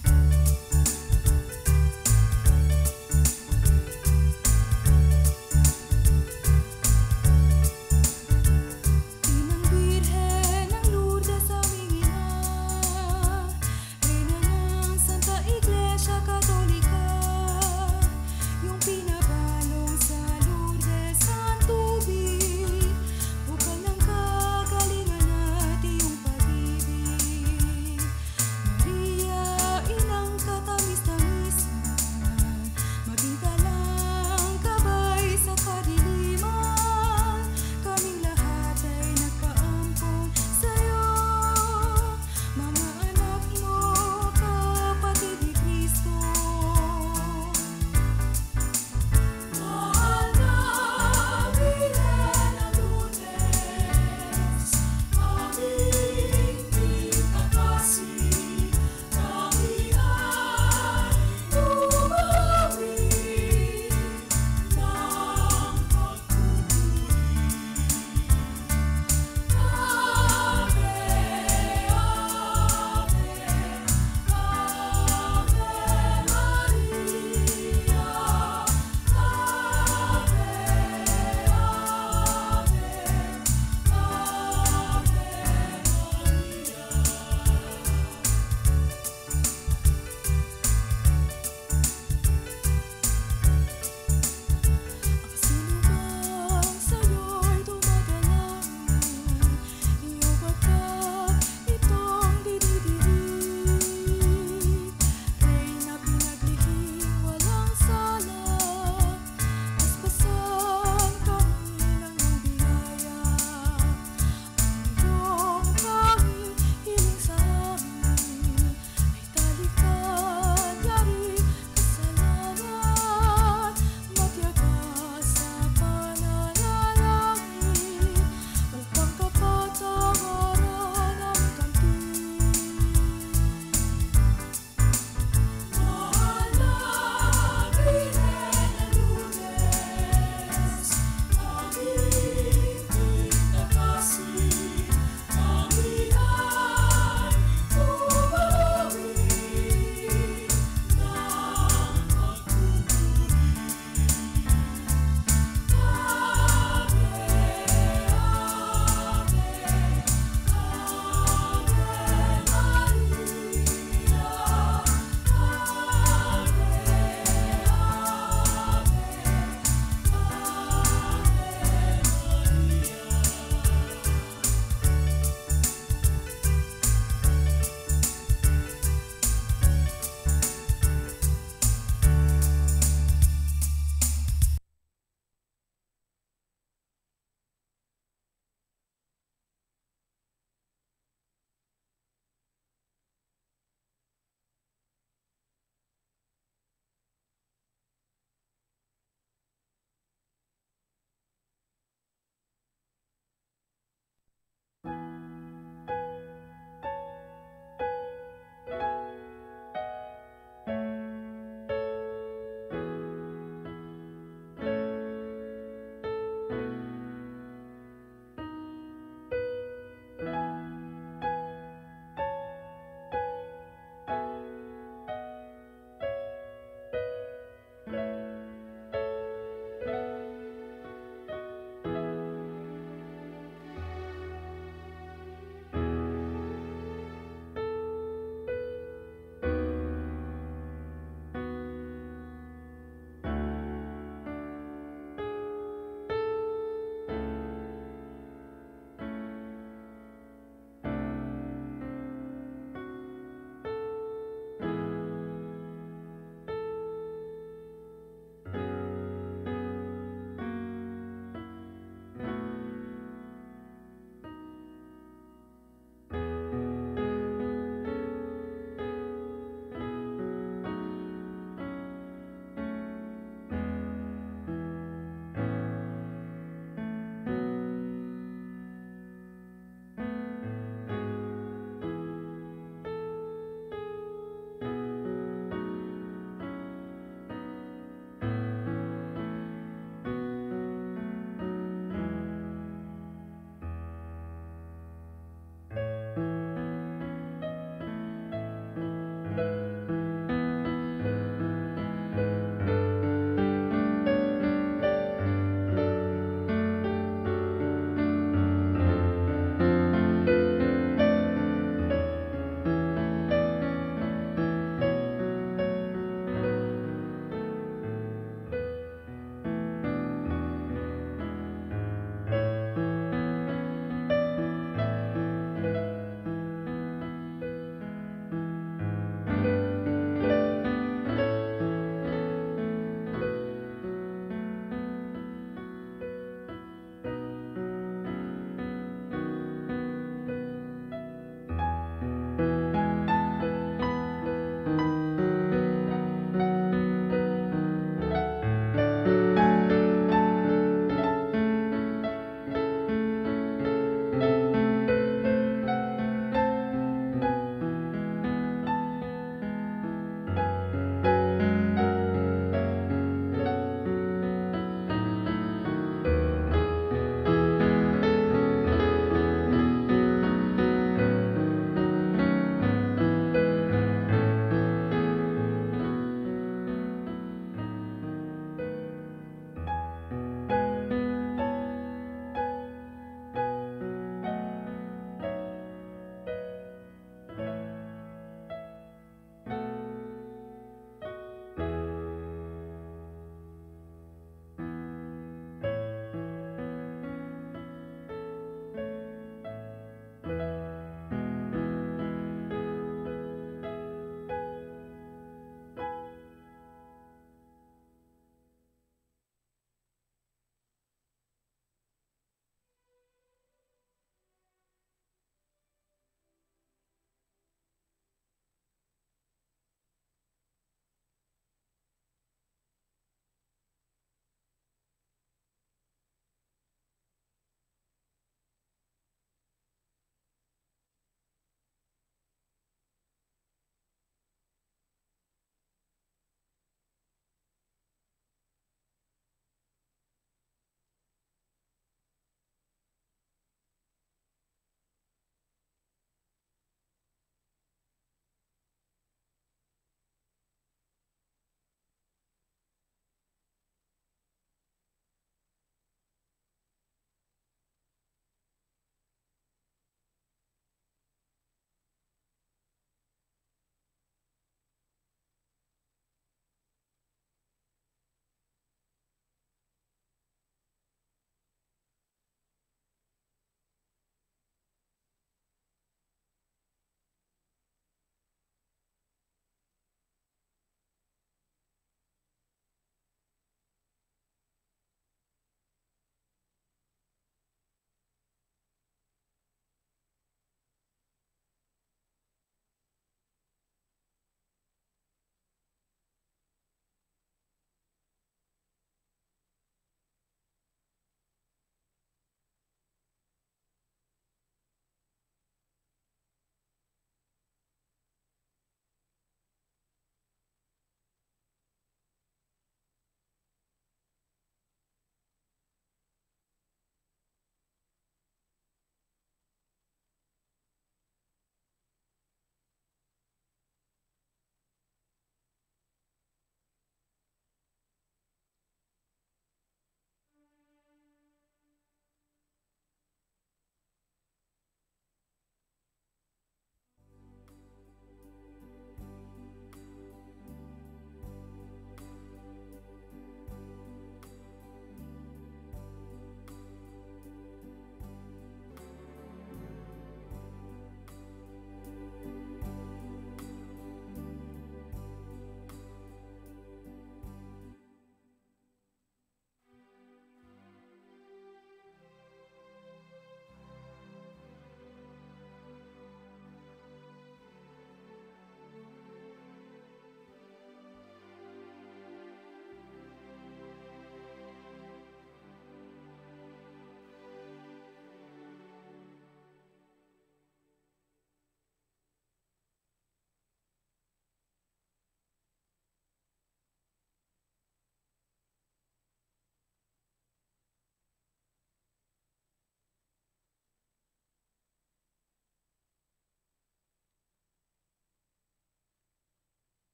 Inang Birhen ng Lourdes aming ina, Reyna ng Santa Iglesia Katolika, yung pinabalong sa Lourdes ang tubig, bukal ng kagalingan at iyong pag-ibig. Maria, inang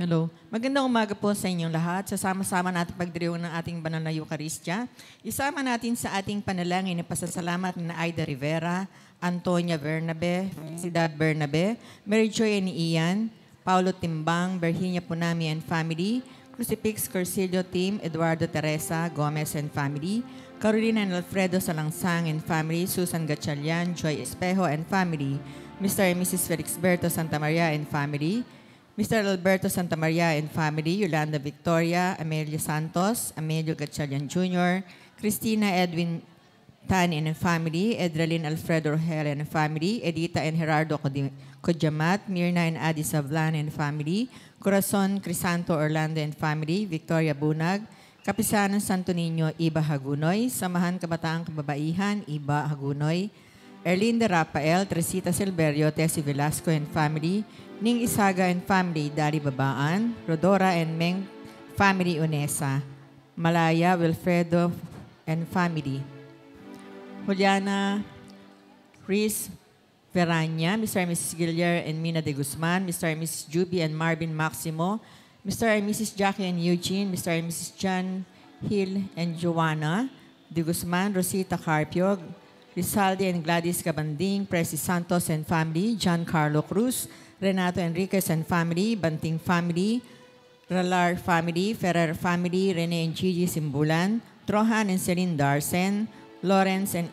Hello. Magandang umaga po sa inyong lahat. Sasama-sama natin pagdiriwang ng ating banal na Eukaristya. Isama natin sa ating panalangin ng pasasalamat na Aida Rivera, Antonia Bernabe, Sidad Bernabe, Mary Joy and Ian, Paulo Timbang, Virginia Punami and family, Crucifix Corsilio Team, Eduardo Teresa, Gomez and family, Carolina and Alfredo Salangsang and family, Susan Gatchalian, Joy Espejo and family, Mr. and Mrs. Felix Berto Santa Maria and family, Mr. Alberto Santa Maria and family, Yolanda Victoria, Amelia Santos, Amelio Gatchalian Jr., Christina Edwin Tan and family, Edralyn Alfredo Rogel and family, Edita and Gerardo Kodjamat, Mirna and Adi Sablan and family, Corazon Crisanto Orlando and family, Victoria Bunag, Kapisanan Santo Niño, Iba Hagunoy, Samahan Kabataang Kababaihan, Iba Hagunoy, Erlinda Rafael, Teresita Silverio, Tessie Velasco and family, Ning Isaga and family, Dari Babaan, Rodora and Meng family, Unesa, Malaya, Wilfredo and family, Juliana Riz Verania, Mr. and Mrs. Gillier and Mina de Guzman, Mr. and Mrs. Juby and Marvin Maximo, Mr. and Mrs. Jackie and Eugene, Mr. and Mrs. John Hill and Joanna de Guzman, Rosita Carpio, Rizaldi and Gladys Cabanding, Presi Santos and family, John Carlo Cruz, Renato Enriquez and family, Banting family, Ralar family, Ferrer family, Rene and Gigi Simbulan, Trohan and Celine Darsen, Lawrence and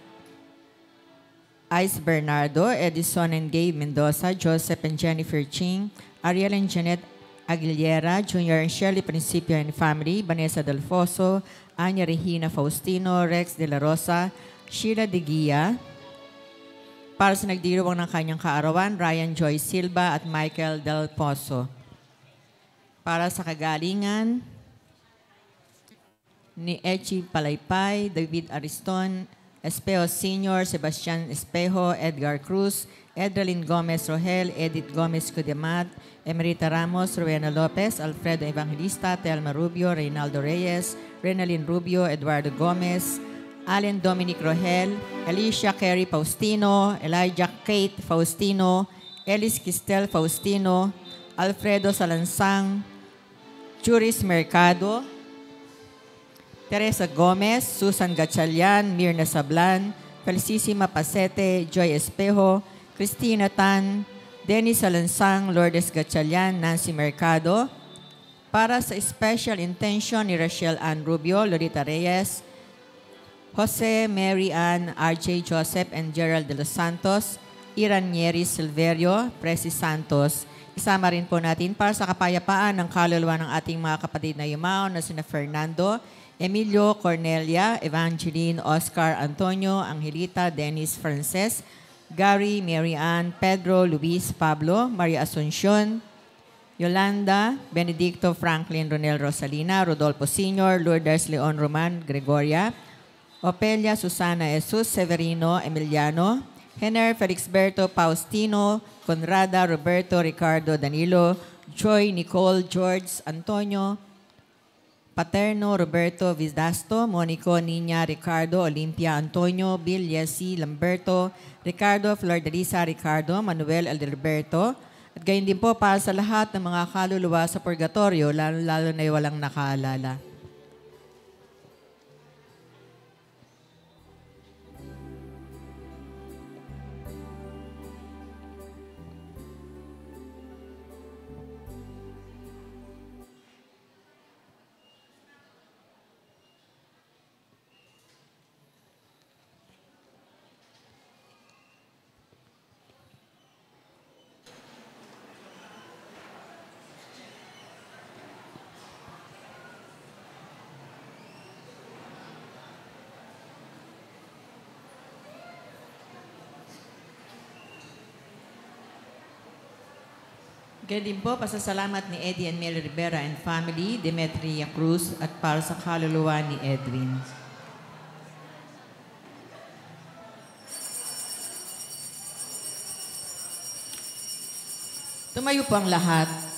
Ice Bernardo, Edison and Gabe Mendoza, Joseph and Jennifer Ching, Ariel and Janet Aguilera, Junior and Shirley Principio and family, Vanessa Delfoso, Anya Regina Faustino, Rex De La Rosa, Sheila De Guia, para sa nagdiruwang ng kanyang kaarawan, Ryan Joy Silva at Michael Del Pozo. Para sa kagalingan ni Echi Palaypay, David Ariston, Espejo Sr., Sebastian Espejo, Edgar Cruz, Edralyn Gomez Rogel, Edith Gomez Cudemat, Emerita Ramos, Rowena Lopez, Alfredo Evangelista, Telma Rubio, Reynaldo Reyes, Renalyn Rubio, Eduardo Gomez, Allen Dominic Rogel, Alicia Kerry Faustino, Elijah Kate Faustino, Elis Kistel Faustino, Alfredo Salansang, Churis Mercado, Teresa Gomez, Susan Gatchalian, Mirna Sablan, Felicissima Pasete, Joy Espejo, Cristina Tan, Dennis Salansang, Lourdes Gatchalian, Nancy Mercado. Para sa special intention ni Rachel Ann Rubio, Lolita Reyes, Jose, Mary Ann, R.J. Joseph, and Gerald de los Santos, Iranieri Silverio, Presi Santos. Isama rin po natin para sa kapayapaan ng kaluluwa ng ating mga kapatid na yumao na sina Fernando, Emilio, Cornelia, Evangeline, Oscar, Antonio, Angelita, Dennis, Frances, Gary, Mary Ann, Pedro, Luis, Pablo, Maria Asuncion, Yolanda, Benedicto, Franklin, Ronel Rosalina, Rodolfo Sr., Lourdes Leon Roman, Gregoria, Opelia, Susana Jesus, Severino, Emiliano, Henner, Felixberto, Faustino, Conrada, Roberto, Ricardo, Danilo, Joy, Nicole, George, Antonio, Paterno, Roberto, Vidasto, Monico, Nina, Ricardo, Olympia, Antonio, Bill, Yesi, Lamberto, Ricardo, Flordelisa, Ricardo, Manuel, Alderberto, at gayon din po para sa lahat ng mga kaluluwa sa purgatorio, lalo na walang nakaalala. Kaya din po, pasasalamat ni Eddie and Mary Rivera and family, Demetria Cruz, at para sa kaluluwa ni Edwin. Tumayo po ang lahat.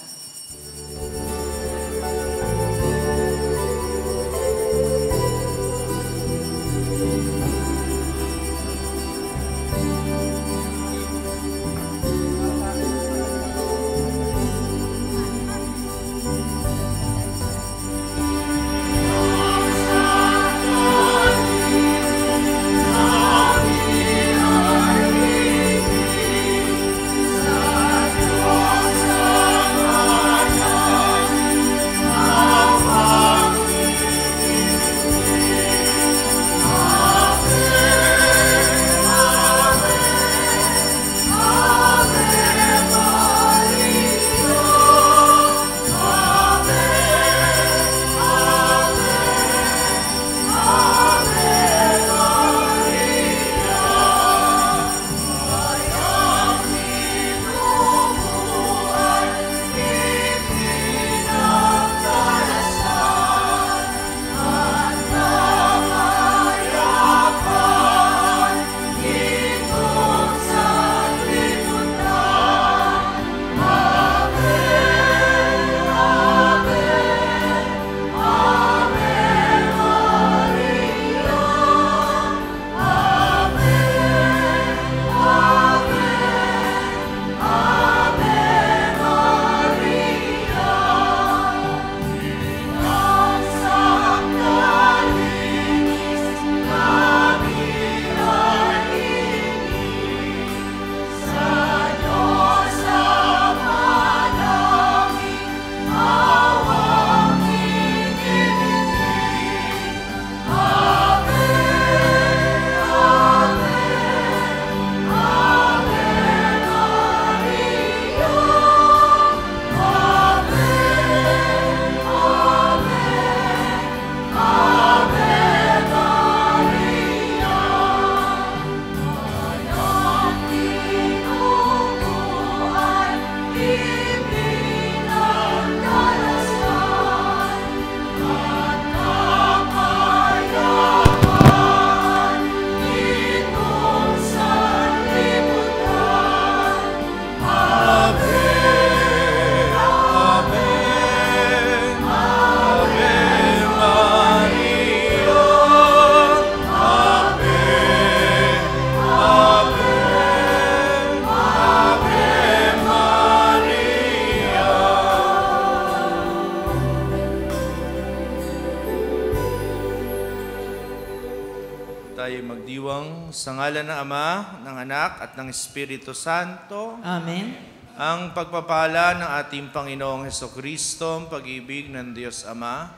tayo magdiwang sa ngalan ng Ama, ng Anak, at ng Espiritu Santo. Amen. Ang pagpapala ng ating Panginoong Hesukristo, ang pag-ibig ng Diyos Ama,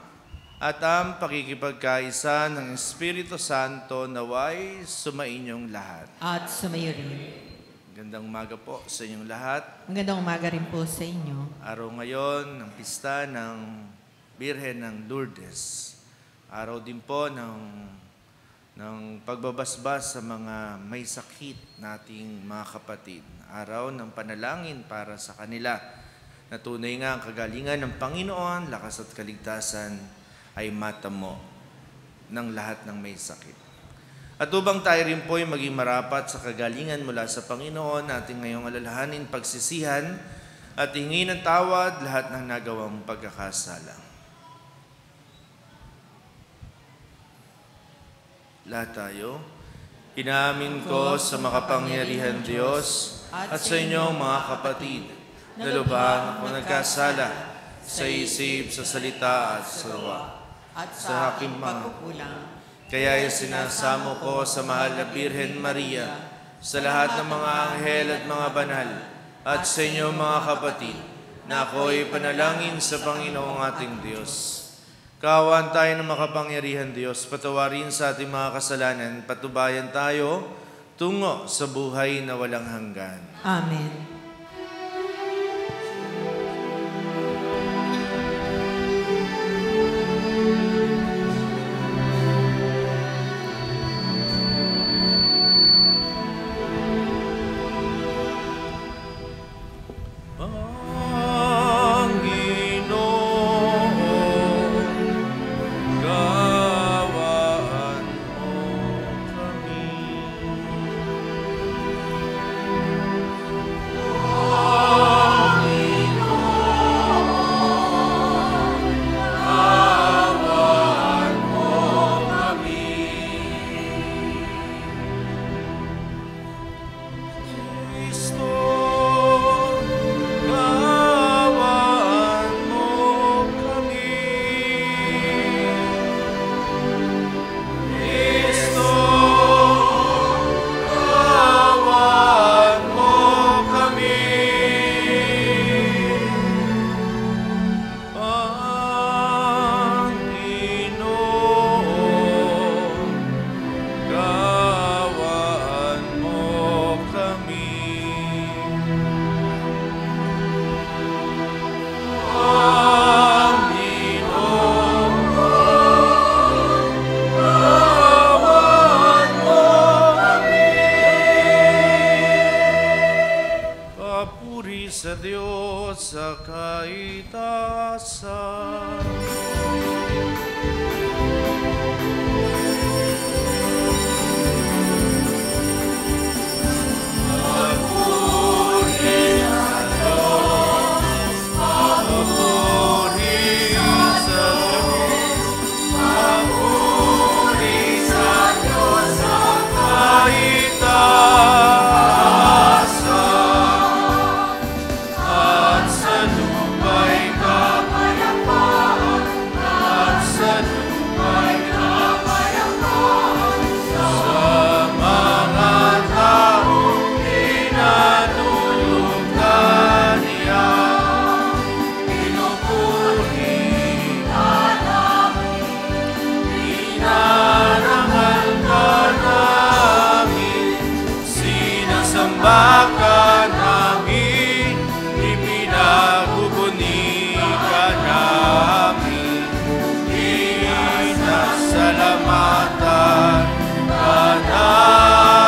at ang pakikipagkaisa ng Espiritu Santo naway sumainyong lahat. At sumayo rin. Gandang umaga po sa inyong lahat. Magandang umaga rin po sa inyo. Araw ngayon ng pista ng Birhen ng Lourdes. Araw din po ng pagbabasbas sa mga may sakit nating mga kapatid. Araw ng panalangin para sa kanila. Na tunay nga ang kagalingan ng Panginoon, lakas at kaligtasan ay matamo ng lahat ng may sakit. At upang tayo rin po ay maging marapat sa kagalingan mula sa Panginoon, natin ngayong alalahanin, pagsisihan at hingin ng tawad lahat ng nagawang pagkakasala. Lahat tayo, inaamin ko sa makapangyarihan Diyos at sa inyong mga kapatid na lubhang ako nagkasala sa isip, sa salita at sa gawa, At sa aking pagkukulang. Kaya sinasamo ko sa mahal na Birhen Maria, sa lahat ng mga anghel at mga banal, at sa inyong mga kapatid, na ako'y panalangin sa Panginoong ating Diyos. Kaawaan tayo ng makapangyarihan Diyos, patawarin sa ating mga kasalanan, patubayan tayo tungo sa buhay na walang hanggan. Amen. Sa Diyos sa kaitasan. Baka namin, ipinagubuni ka namin, inasalamatan ka namin,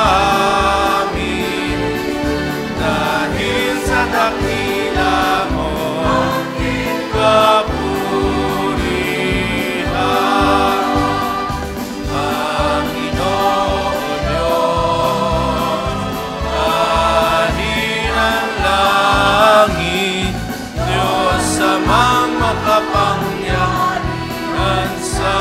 dahil sa dakila mo, kapurihan, Panginoon Diyos. Langit, Diyos amang makapangyarihan sa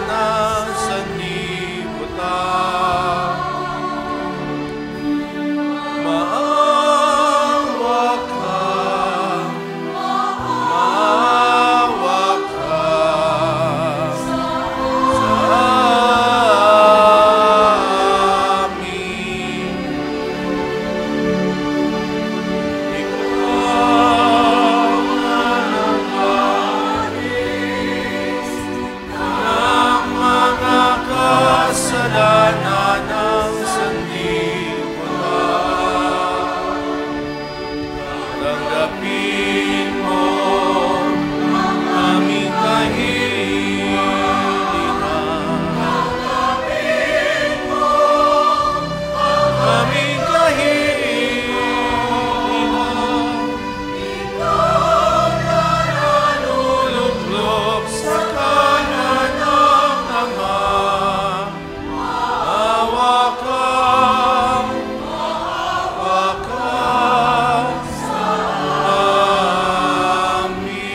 ng sanlibutan. Maawa ka, maawa ka sa amin. Ikaw na nagwalis ng mga kasalanan ng sanlibutan. Tanggapin mo ang aming kahilingan. Tanggapin mo ang aming kahilingan. Ikaw na naluluklok sa kanan ng Ama. Maawa ka sa amin.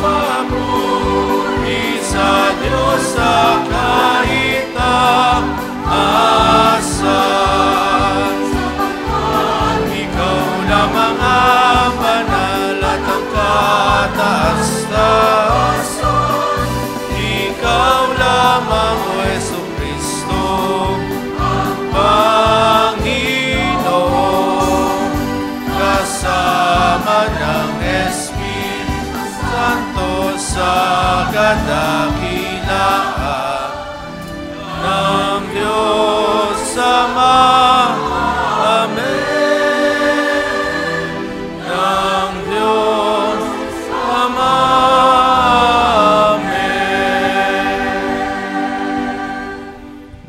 Mapuri sa Diyos sa kaitaasan. Ikaw lamang ang banal at ang kataas-taasan. Ikaw lamang, O Jesucristo, ang Panginoon, kasama ng Espiritu Santo sa kadakilaan ng Diyos Ama. Amen. Ng Diyos Ama. Amen.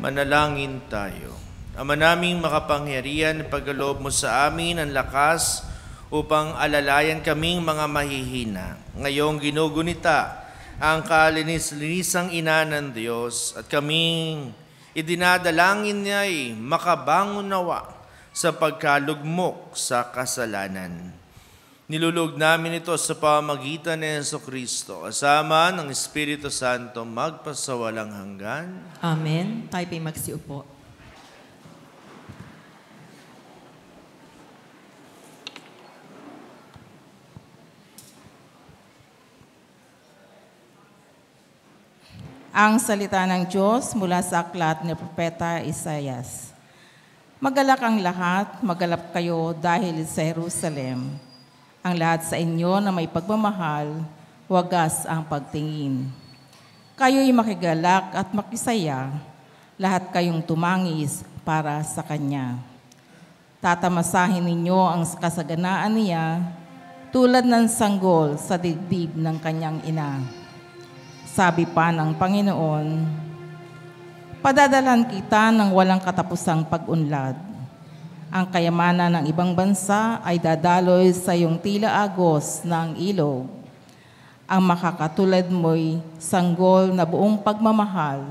Manalangin tayo. Ama naming makapangyarihan, pagkaloob mo sa amin ang lakas upang alalayan kaming mga mahihina. Ngayong ginugunita ang kalinis-linisang ina ng Diyos at kaming idinadalangin niya'y makabangon nawa sa pagkalugmok sa kasalanan. Nilulog namin ito sa pamamagitan ni Jesucristo, kasama ng Espiritu Santo magpasawalang hanggan. Amen. Tayo po'y magsiupo. Ang salita ng Diyos mula sa aklat ni Propeta Isaias. Magalak ang lahat, magalap kayo dahil sa Jerusalem. Ang lahat sa inyo na may pagmamahal, wagas ang pagtingin. Kayo'y makigalak at makisaya, lahat kayong tumangis para sa Kanya. Tatamasahin ninyo ang kasaganaan niya tulad ng sanggol sa dibdib ng kanyang ina. Sabi pa ng Panginoon, padadalan kita ng walang katapusang pag-unlad. Ang kayamanan ng ibang bansa ay dadaloy sa iyong tila agos ng ilog. Ang makakatulad mo'y sanggol na buong pagmamahal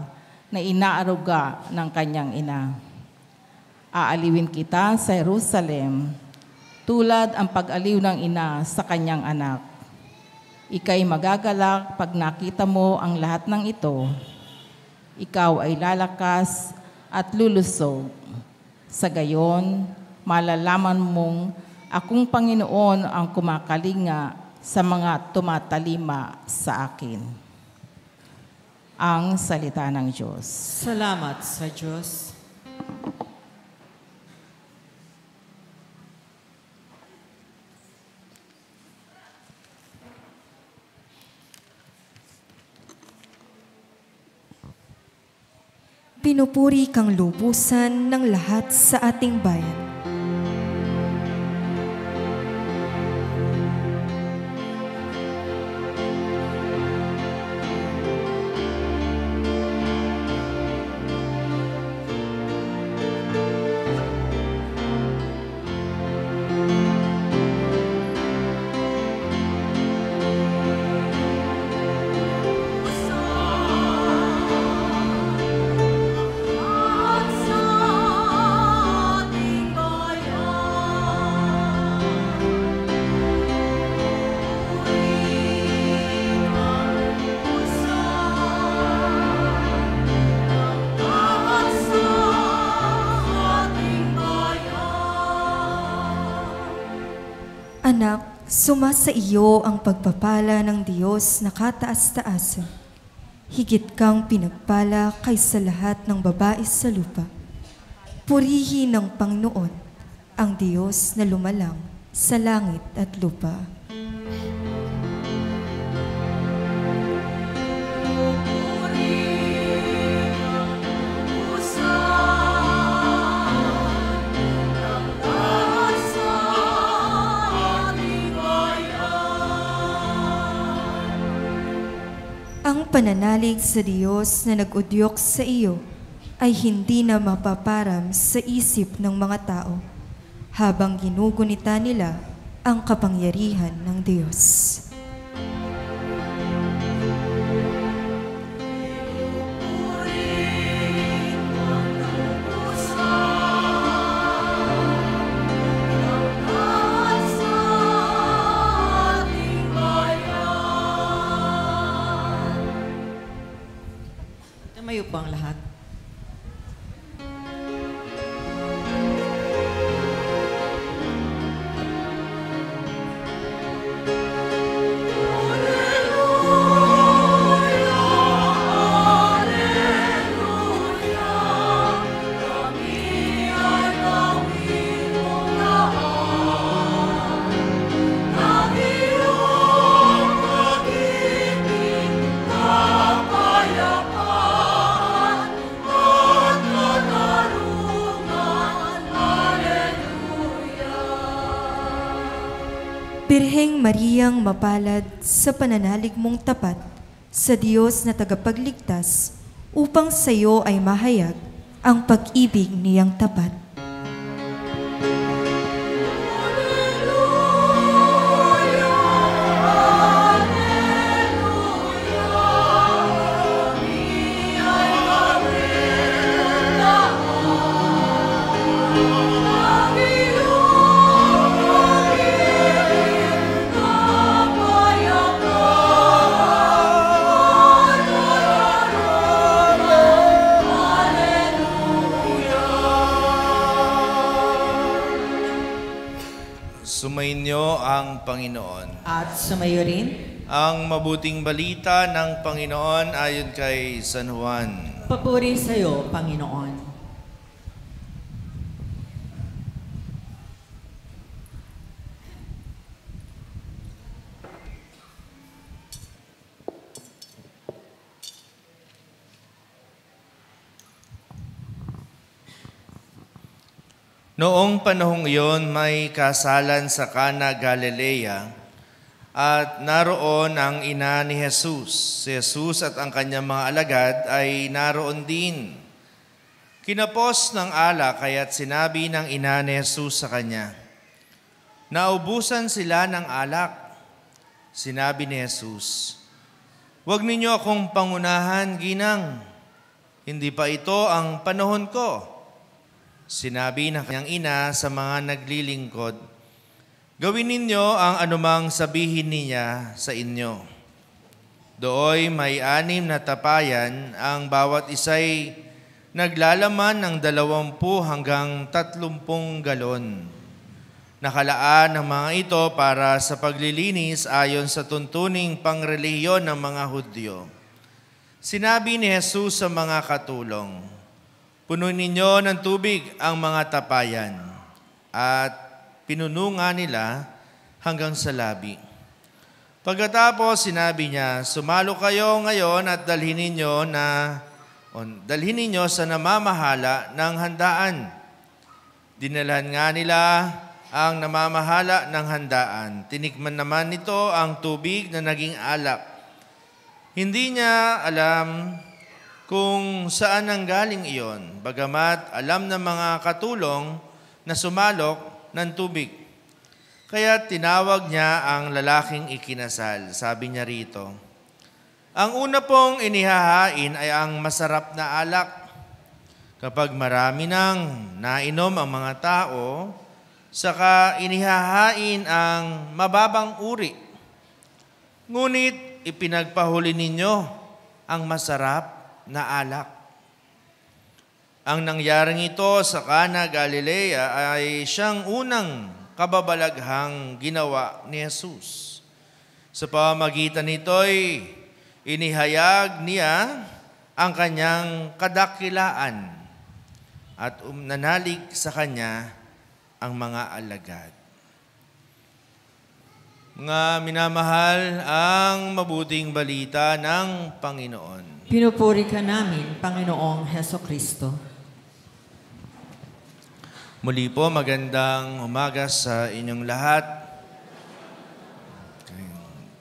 na inaaruga ng kanyang ina. Aaliwin kita sa Jerusalem, tulad ang pag-aliw ng ina sa kanyang anak. Ika'y magagalak pag nakita mo ang lahat ng ito. Ikaw ay lalakas at lulusog. Sa gayon, malalaman mong akong Panginoon ang kumakalinga sa mga tumatalima sa akin. Ang salita ng Diyos. Salamat sa Diyos. Pinupuri kang lubusan ng lahat sa ating bayan. Anak, sumasa iyo ang pagpapala ng Diyos na kataas-taasan. Higit kang pinagpala kaysa lahat ng babae sa lupa. Purihin ng Panginoon, ang Diyos na lumalang sa langit at lupa. Ang pananalig sa Diyos na nag-udyok sa iyo ay hindi na mapaparam sa isip ng mga tao habang ginugunita nila ang kapangyarihan ng Diyos. Tumayo po ang lahat. Birheng Mariang mapalad sa pananalig mong tapat sa Diyos na tagapagligtas upang sa iyo ay mahayag ang pag-ibig niyang tapat. Sumainyo ang Panginoon. At sumayo rin. Ang mabuting balita ng Panginoon ayon kay San Juan. Papuri sa iyo, Panginoon. Noong panahong iyon, may kasalan sa Cana, Galilea, at naroon ang ina ni Jesus. Si Jesus at ang kanyang mga alagad ay naroon din. Kinapos ng alak, kaya't sinabi ng ina ni Jesus sa kanya, "Naubusan sila ng alak." Sinabi ni Jesus, "Huwag ninyo akong pangunahan, ginang. Hindi pa ito ang panahon ko." Sinabi ng kanyang ina sa mga naglilingkod, "Gawin ninyo ang anumang sabihin niya sa inyo." Dooy may 6 na tapayan, ang bawat isa'y naglalaman ng 20 hanggang 30 galon. Nakalaan ang mga ito para sa paglilinis ayon sa tuntuning pangrelihiyon ng mga Hudyo. Sinabi ni Jesus sa mga katulong, "Punuin ninyo ng tubig ang mga tapayan." At pinuno nga nila hanggang sa labi. Pagkatapos sinabi niya, "Sumalo kayo ngayon at dalhin ninyo sa namamahala ng handaan." Dinalhan nga nila ang namamahala ng handaan. Tinikman naman nito ang tubig na naging alak. Hindi niya alam kung saan nanggaling iyon, bagamat alam ng mga katulong na sumalok ng tubig. Kaya tinawag niya ang lalaking ikinasal. Sabi niya rito, "Ang una pong inihahain ay ang masarap na alak. Kapag marami nang nainom ang mga tao, saka inihahain ang mababang uri. Ngunit ipinagpahuli ninyo ang masarap na alak." Ang nangyaring ito sa Cana, Galilea ay siyang unang kababalaghang ginawa ni Jesus. Sa pamamagitan nito'y inihayag niya ang kanyang kadakilaan at nanalig sa kanya ang mga alagad. Mga minamahal, ang mabuting balita ng Panginoon. Pinupuri ka namin, Panginoong Hesukristo. Muli po, magandang umaga sa inyong lahat.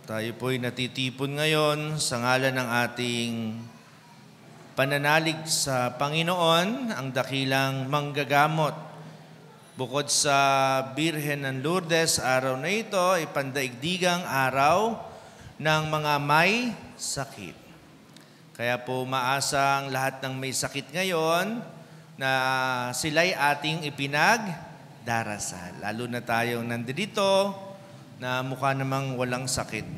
Tayo po'y natitipon ngayon sa ngalan ng ating pananalig sa Panginoon, ang dakilang manggagamot. Bukod sa Birhen ng Lourdes, araw na ito ay pandaigdigang araw ng mga may sakit. Kaya po maasang lahat ng may sakit ngayon na sila'y ating ipinagdarasal. Lalo na tayong nandito na mukha namang walang sakit.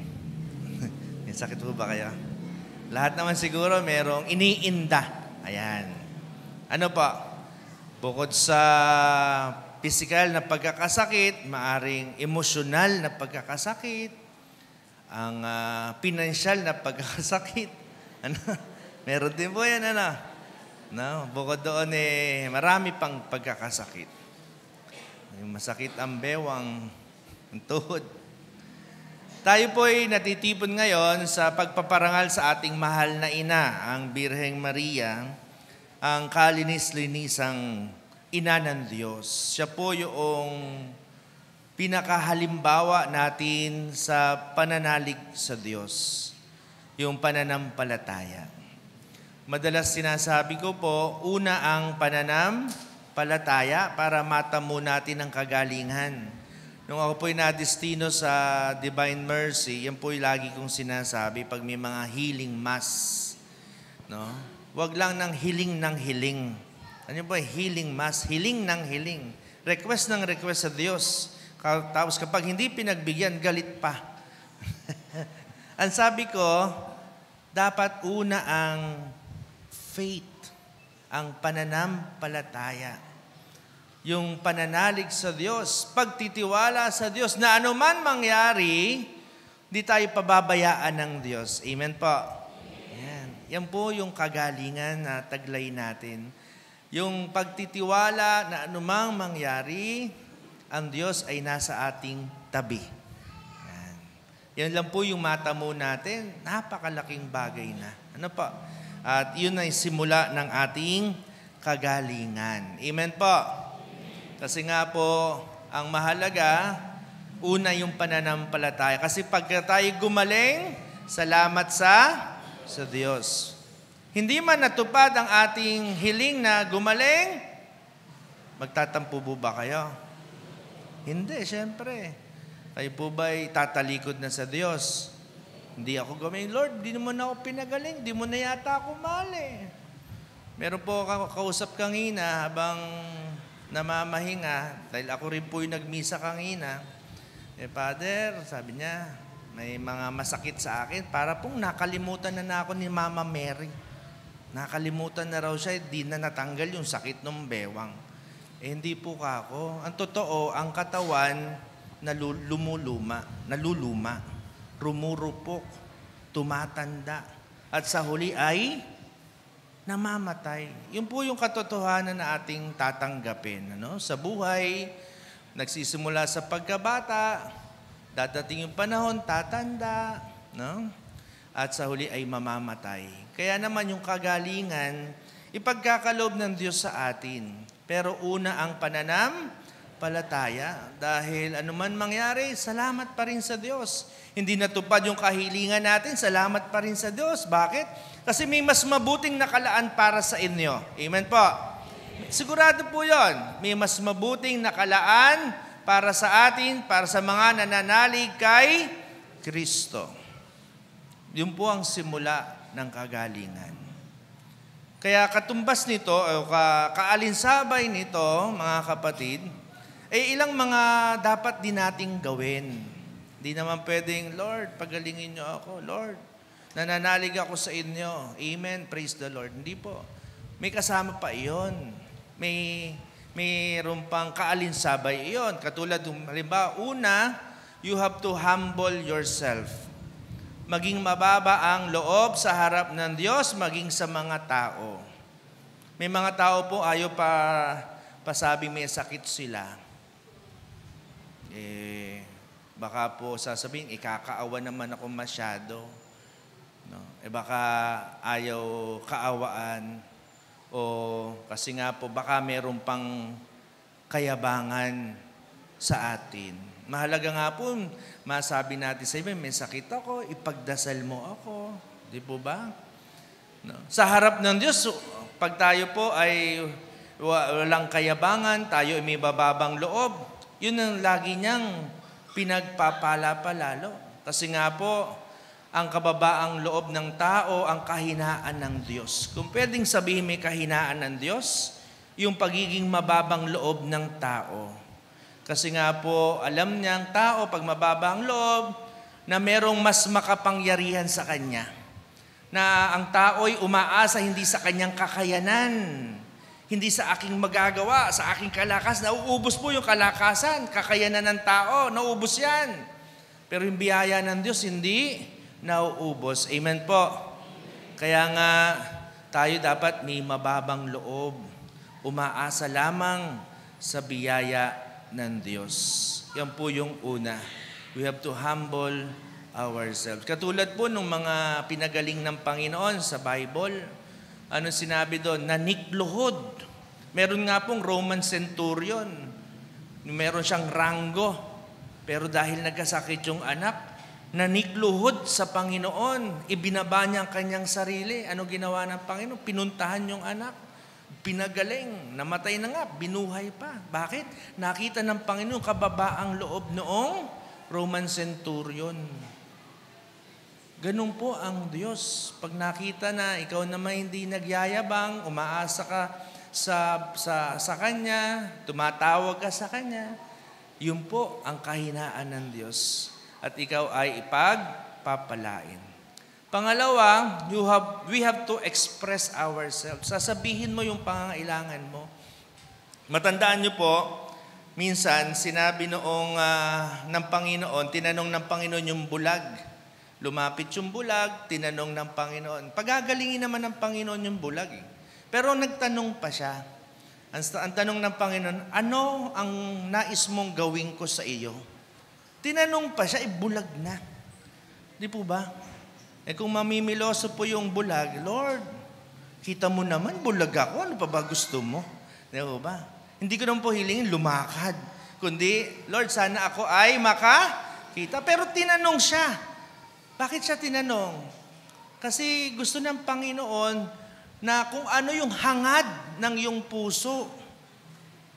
May sakit po ba kaya? Lahat naman siguro merong iniinda. Ayan. Ano pa? Bukod sa physical na pagkakasakit, maaring emosyonal na pagkakasakit, ang pinansyal na pagkakasakit. Ano? Meron din po yan, ano? No? Bukod doon, marami pang pagkakasakit. Masakit ang bewang, ang tuhod. Tayo po ay natitipon ngayon sa pagpaparangal sa ating mahal na ina, ang Birheng Maria, ang kalinis-linisang ina ng Diyos. Siya po yung pinakahalimbawa natin sa pananalig sa Diyos, yung pananampalataya. Madalas sinasabi ko po, una ang pananampalataya para matamo natin ang kagalingan. Nung ako po'y nadestino sa Divine Mercy, yan po'y lagi kong sinasabi pag may mga healing mass. No? Huwag lang ng hiling. Ano ba? Healing mass. Hiling ng hiling. Request ng request sa Diyos. Tapos kapag hindi pinagbigyan, galit pa. Ang sabi ko, dapat una ang faith, ang pananampalataya. Yung pananalig sa Diyos, pagtitiwala sa Diyos na anuman mangyari, di tayo pababayaan ng Diyos. Amen po. Yan po yung kagalingan na taglay natin. Yung pagtitiwala na anumang mangyari, ang Diyos ay nasa ating tabi. Yan lang po yung matamo natin. Napakalaking bagay na. Ano po? At yun ay simula ng ating kagalingan. Amen po. Kasi nga po, ang mahalaga, una yung pananampalataya. Kasi pagka tayo gumaling, salamat sa Diyos. Hindi man natupad ang ating hiling na gumaling, magtatampo po ba kayo? Hindi, siyempre. Kayo po ba'y tatalikod na sa Diyos? Hindi ako gumaling. Lord, di mo na ako pinagaling. Di mo na yata ako mali. Meron po ako kausap kanina habang namamahinga, dahil ako rin po yung nagmisa kanina. Father, sabi niya, may mga masakit sa akin. Para pong nakalimutan na ako ni Mama Mary. Nakalimutan na raw siya, di na natanggal yung sakit ng bewang. Hindi po ako. Ang totoo, ang katawan naluluma, rumurupok, tumatanda, at sa huli ay namamatay. Yun po yung katotohanan na ating tatanggapin. Ano? Sa buhay, nagsisimula sa pagkabata, dadating yung panahon, tatanda, no? At sa huli ay mamamatay. Kaya naman yung kagalingan, ipagkakaloob ng Diyos sa atin. Pero una ang pananampalataya. Dahil anuman mangyari, salamat pa rin sa Diyos. Hindi natupad yung kahilingan natin, salamat pa rin sa Diyos. Bakit? Kasi may mas mabuting nakalaan para sa inyo. Amen po. Sigurado po yon. May mas mabuting nakalaan para sa atin, para sa mga nananalig kay Kristo. Yun po ang simula ng kagalingan. Kaya katumbas nito, o kaalinsabay nito, mga kapatid, ilang mga dapat din nating gawin. Hindi naman pwedeng, Lord, pagalingin niyo ako. Lord, nananalig ako sa inyo. Amen, praise the Lord. Hindi po. May kasama pa iyon. May mayroon pang kaalinsabay iyon. Katulad, halimbawa, una, you have to humble yourself. Maging mababa ang loob sa harap ng Diyos, maging sa mga tao. May mga tao po ayaw pasabi may sakit sila. Baka po sasabihin, ikakaawa naman ako masyado. No? Baka ayaw kaawaan. O kasi nga po, baka meron pang kayabangan sa atin. Mahalaga nga po, masabi natin sa iba, may sakit ako, ipagdasal mo ako. Di po ba? No? Sa harap ng Diyos, pag tayo po ay walang kayabangan, tayo ay may bababang loob, yun ang lagi niyang pinagpapala pa lalo. Kasi nga po, ang kababaang loob ng tao, ang kahinaan ng Diyos. Kung pwedeng sabihin may kahinaan ng Diyos, yung pagiging mababang loob ng tao. Kasi nga po, alam niya ang tao, pag mababang loob, na merong mas makapangyarihan sa kanya. Na ang tao'y umaasa hindi sa kanyang kakayanan, hindi sa aking magagawa, sa aking kalakas. Nauubos po yung kalakasan, kakayanan ng tao, nauubos yan. Pero yung biyaya ng Diyos, hindi nauubos. Amen po. Kaya nga, tayo dapat may mababang loob. Umaasa lamang sa biyaya ng Diyos. Yan po yung una. We have to humble ourselves. Katulad po ng mga pinagaling ng Panginoon sa Bible, ano sinabi doon? Nanikluhod. Meron nga pong Roman centurion. Meron siyang ranggo. Pero dahil nagkasakit yung anak, nanikluhod sa Panginoon. Ibinaba niya ang kanyang sarili. Ano ginawa ng Panginoon? Pinuntahan yung anak. Pinagaling. Namatay na nga. Binuhay pa. Bakit? Nakita ng Panginoon kababaang loob noong Roman centurion. Ganun po ang Diyos. Pag nakita na ikaw naman hindi nagyayabang, umaasa ka sa Kanya, tumatawag ka sa Kanya, yun po ang kahinaan ng Diyos. At ikaw ay ipagpapalain. Pangalawa, we have to express ourselves. Sasabihin mo yung pangangailangan mo. Matandaan niyo po, minsan sinabi noong ng Panginoon, tinanong ng Panginoon yung bulag. Lumapit yung bulag, tinanong ng Panginoon. Pagagalingin naman ng Panginoon yung bulag. Pero nagtanong pa siya. Ang tanong ng Panginoon, ano ang nais mong gawin ko sa iyo? Tinanong pa siya, bulag na. Di po ba? Kung mamimiloso po yung bulag, Lord, kita mo naman, bulag ako. Ano pa ba gusto mo? Di po ba? Hindi ko naman po hilingin lumakad. Kundi, Lord, sana ako ay makakita. Pero tinanong siya. Bakit siya tinanong? Kasi gusto ng Panginoon na kung ano yung hangad ng iyong puso,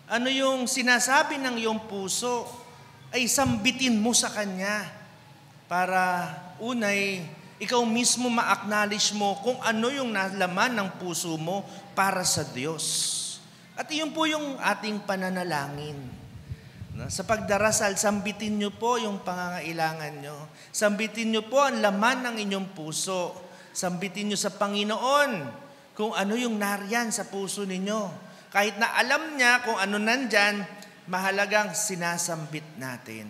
ano yung sinasabi ng iyong puso, ay sambitin mo sa Kanya para unay, ikaw mismo ma-acknowledge mo kung ano yung nalaman ng puso mo para sa Diyos. At iyon po yung ating pananalangin. Sa pagdarasal, sambitin nyo po yung pangangailangan nyo. Sambitin nyo po ang laman ng inyong puso. Sambitin nyo sa Panginoon kung ano yung nariyan sa puso ninyo. Kahit na alam niya kung ano nandyan, mahalagang sinasambit natin.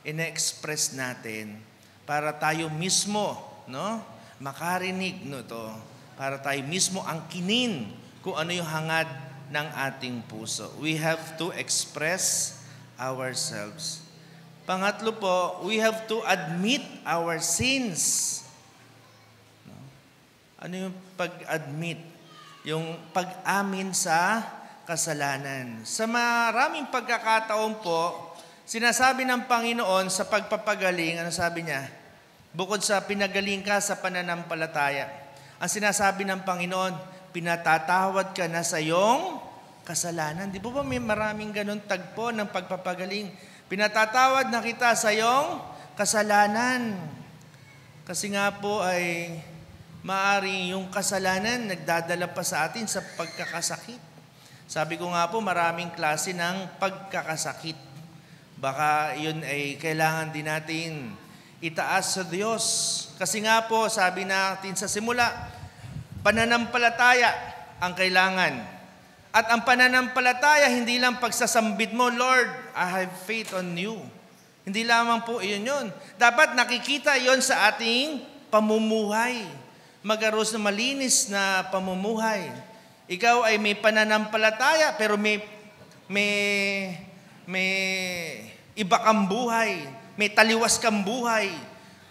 Ine-express natin para tayo mismo, makarinig to. Para tayo mismo ang kinin kung ano yung hangad ng ating puso. We have to express ourselves. Pangatlo po, we have to admit our sins. Ano yung pag-admit? Yung pag-amin sa kasalanan. Sa maraming pagkakataon po, sinasabi ng Panginoon sa pagpapagaling, ano sabi niya? Bukod sa pinagaling ka sa pananampalataya, ang sinasabi ng Panginoon, pinatatawad ka na sa iyong kasalanan. Di ba may maraming ganun tagpo ng pagpapagaling? Pinatatawad na kita sa iyong kasalanan. Kasi nga po ay maaring yung kasalanan nagdadala pa sa atin sa pagkakasakit. Sabi ko nga po, maraming klase ng pagkakasakit. Baka yun ay kailangan din natin itaas sa Diyos. Kasi nga po, sabi natin sa simula, pananampalataya ang kailangan. At ang pananampalataya, hindi lang pagsasambit mo, Lord, I have faith on you. Hindi lamang po iyon yun. Dapat nakikita yon sa ating pamumuhay. Mag-aros na malinis na pamumuhay. Ikaw ay may pananampalataya, pero may iba kang buhay. May taliwas kang buhay.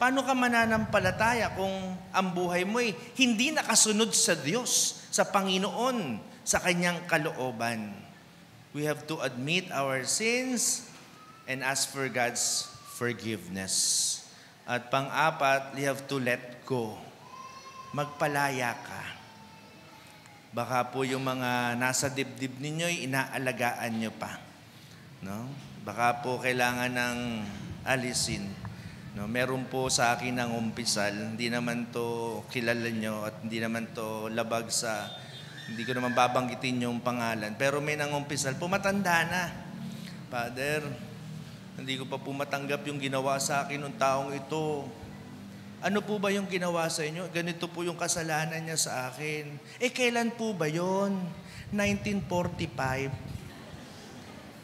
Paano ka mananampalataya kung ang buhay mo ay hindi nakasunod sa Diyos, sa Panginoon, sa Kanyang kalooban? We have to admit our sins and ask for God's forgiveness. At pang-apat, we have to let go. Magpalaya ka. Baka po yung mga nasa dibdib ninyo, inaalagaan nyo pa. No? Baka po kailangan ng alisin. No, meron po sa akin ng umpisal, hindi naman to kilala nyo at hindi naman to labag sa, hindi ko naman babanggitin yung pangalan. Pero may nangumpisal po, matanda na. Father, hindi ko pa po matanggap yung ginawa sa akin ng taong ito. Ano po ba yung ginawa sa inyo? Ganito po yung kasalanan niya sa akin. Kailan po ba yon? 1945.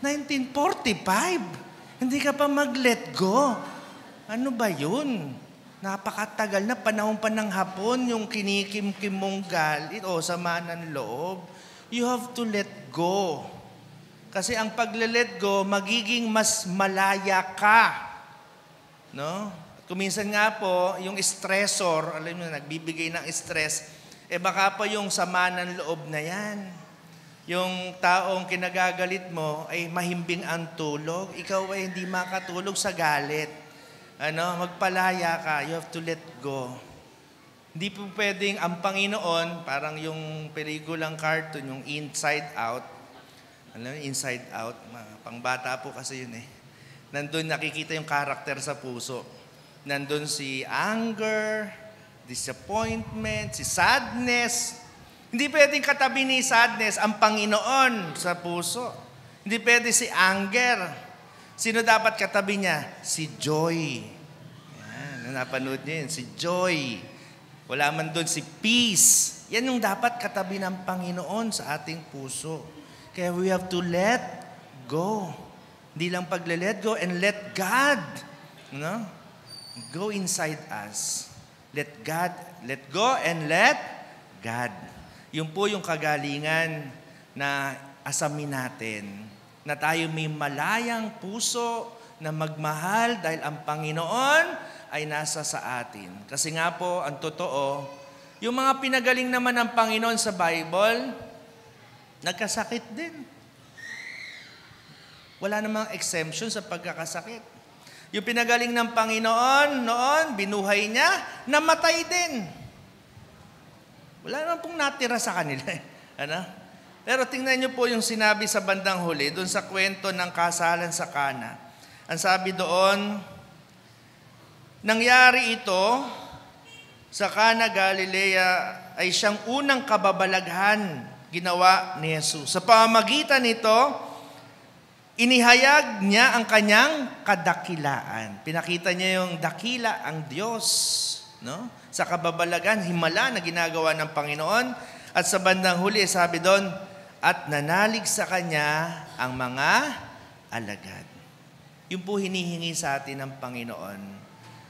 1945? Hindi ka pa mag-let go. Ano ba yun? Napakatagal na panahon pa ng Hapon, yung kinikim-kim mong galit o sama ng loob. You have to let go. Kasi ang pagle-let go, magiging mas malaya ka. No? Kuminsan nga po, yung stressor, alam mo, nagbibigay ng stress, baka pa yung sama ng loob na yan. Yung taong kinagagalit mo ay mahimbing ang tulog, ikaw ay hindi makatulog sa galit. Magpalaya ka. You have to let go. Hindi po pwedeng ang Panginoon, parang yung pelikulang cartoon, yung Inside Out. Alam mo, Inside Out, pangbata po kasi yun eh. Nandun nakikita yung karakter sa puso. Nandun si anger, disappointment, si sadness. Hindi pwedeng katabi ni sadness ang Panginoon sa puso. Hindi pwede si anger. Sino dapat katabi niya? Si joy. Yan, napanood niyo yun, si joy. Wala man doon si peace. Yan yung dapat katabi ng Panginoon sa ating puso. Kaya we have to let go. Hindi lang pagle-let go and let God, go inside us. Let go and let God. Yun po yung kagalingan na asamin natin. Na tayo may malayang puso na magmahal dahil ang Panginoon ay nasa sa atin. Kasi nga po, ang totoo, yung mga pinagaling naman ng Panginoon sa Bible, nagkasakit din. Wala namang exemption sa pagkakasakit. Yung pinagaling ng Panginoon noon, binuhay niya, namatay din. Wala naman pong natira sa kanila. Pero tingnan niyo po yung sinabi sa bandang huli, doon sa kwento ng kasalan sa Kana. Ang sabi doon, nangyari ito sa Kana, Galilea, ay siyang unang kababalaghan ginawa ni Jesus. Sa pamamagitan nito, inihayag niya ang kanyang kadakilaan. Pinakita niya yung dakila, ang Diyos. No? Sa kababalaghan, himala na ginagawa ng Panginoon. At sa bandang huli, sabi doon, at nanalig sa Kanya ang mga alagad. Yung po hinihingi sa atin ng Panginoon.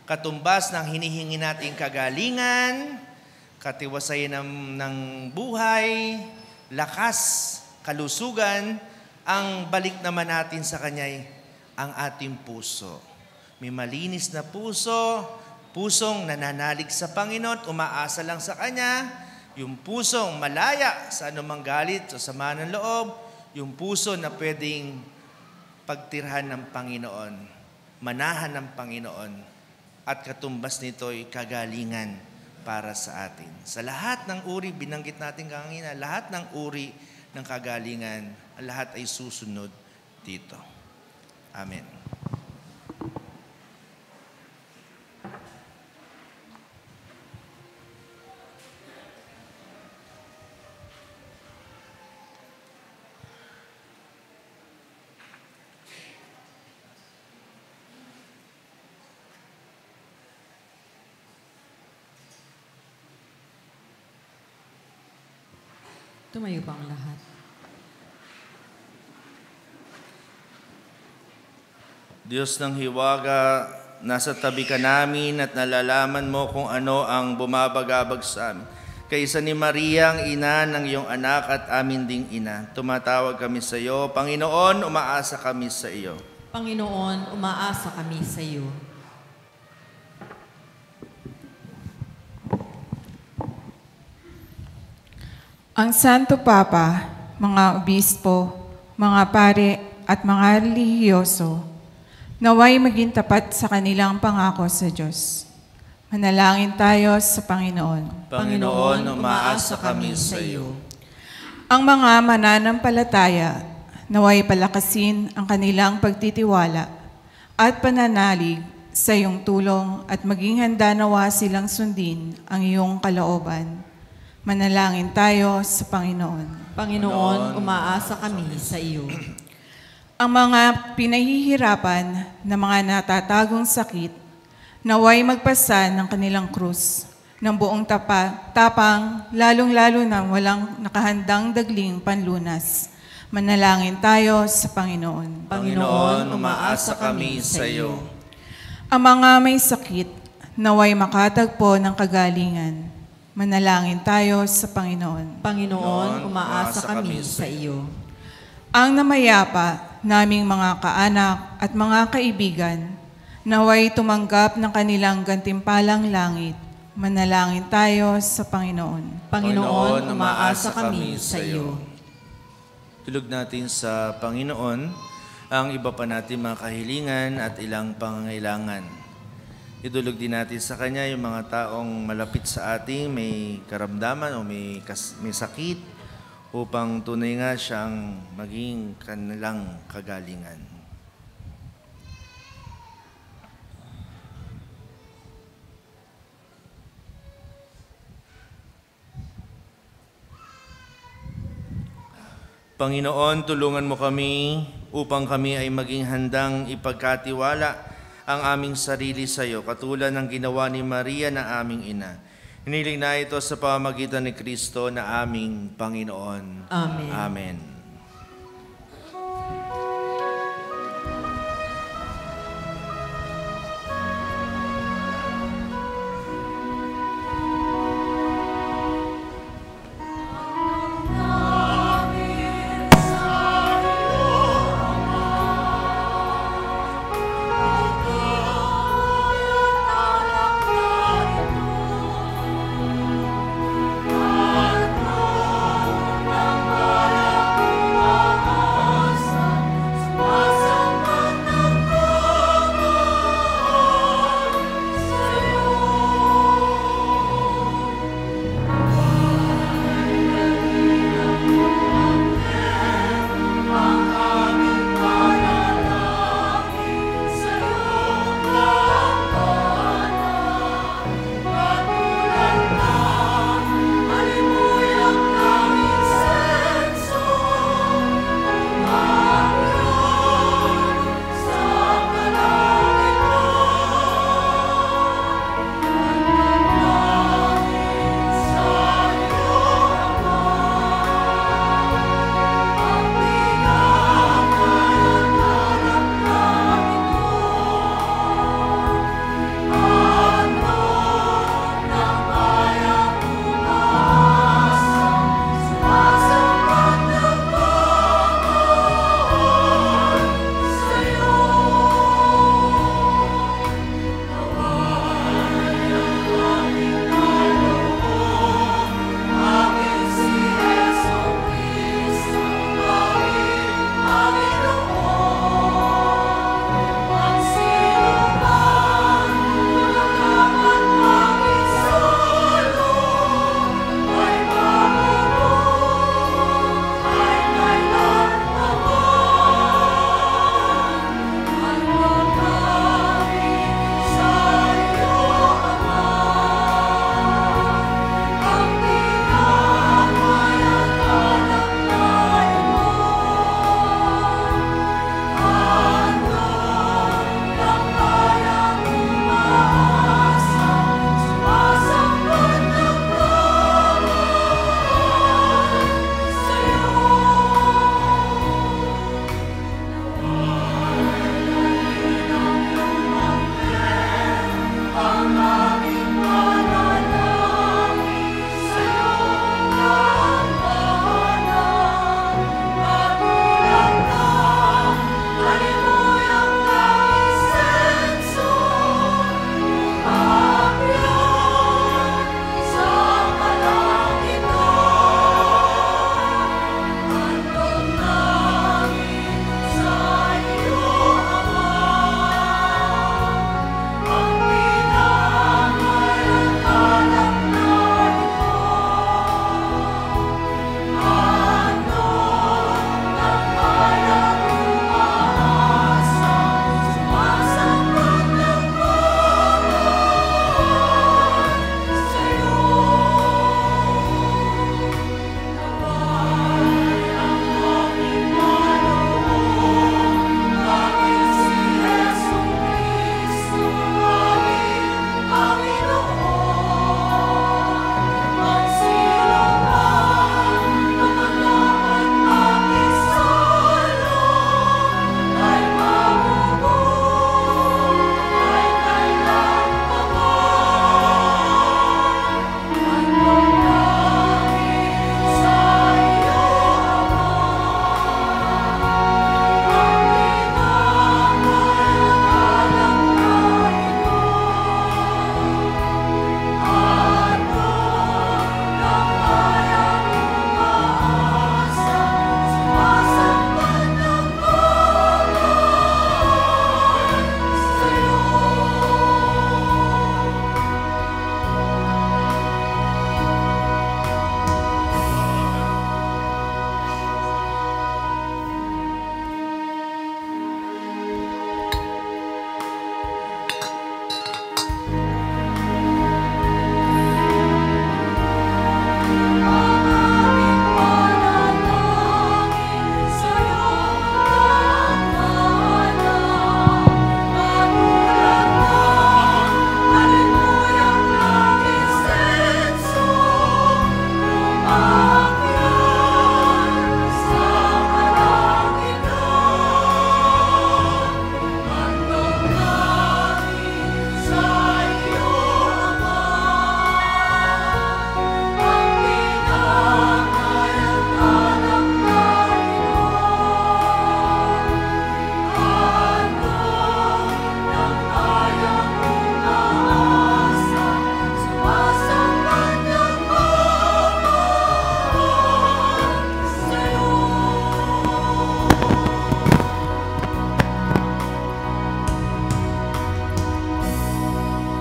Katumbas ng hinihingi nating kagalingan, katiwasayan ng buhay, lakas, kalusugan, ang balik naman natin sa Kanya ay ang ating puso. May malinis na puso, pusong nananalig sa Panginoon, umaasa lang sa Kanya, yung pusong malaya sa anumang galit o sama ng loob, yung puso na pwedeng pagtirhan ng Panginoon, manahan ng Panginoon, at katumbas nito ay kagalingan para sa atin. Sa lahat ng uri, binanggit natin kanina, lahat ng uri ng kagalingan, lahat ay susunod dito. Amen. Tumayo po ang lahat. Diyos ng hiwaga, nasa tabi ka namin at nalalaman mo kung ano ang bumabagabag sa amin. Kaysa ni Maria, ang ina ng iyong anak at amin ding ina, tumatawag kami sa iyo. Panginoon, umaasa kami sa iyo. Panginoon, umaasa kami sa iyo. Ang Santo Papa, mga obispo, mga pare at mga relihiyoso, naway maging tapat sa kanilang pangako sa Diyos. Manalangin tayo sa Panginoon. Panginoon, umaasa kami sa iyo. Ang mga mananampalataya, naway palakasin ang kanilang pagtitiwala at pananalig sa iyong tulong at maging handa nawa silang sundin ang iyong kalooban. Manalangin tayo sa Panginoon. Panginoon, umaasa kami sa iyo. Ang mga pinahihirapan na mga natatagong sakit, naway magpasan ng kanilang krus ng buong tapang, lalong-lalo na walang nakahandang dagling panlunas. Manalangin tayo sa Panginoon. Panginoon, umaasa kami sa iyo. Ang mga may sakit, naway makatagpo ng kagalingan. Manalangin tayo sa Panginoon. Panginoon, umaasa kami sa iyo. Ang namayapa naming mga kaanak at mga kaibigan, naway tumanggap ng kanilang gantimpalang langit. Manalangin tayo sa Panginoon. Panginoon, umaasa kami sa iyo. Tulog natin sa Panginoon ang iba pa natin mga kahilingan at ilang pangangailangan. Idulog din natin sa Kanya yung mga taong malapit sa ating may karamdaman o may sakit upang tunay nga siyang maging kanilang kagalingan. Panginoon, tulungan mo kami upang kami ay maging handang ipagkatiwala ang aming sarili sa iyo, katulad ng ginawa ni Maria na aming ina. Hiniling na ito sa pamamagitan ni Kristo na aming Panginoon. Amen. Amen.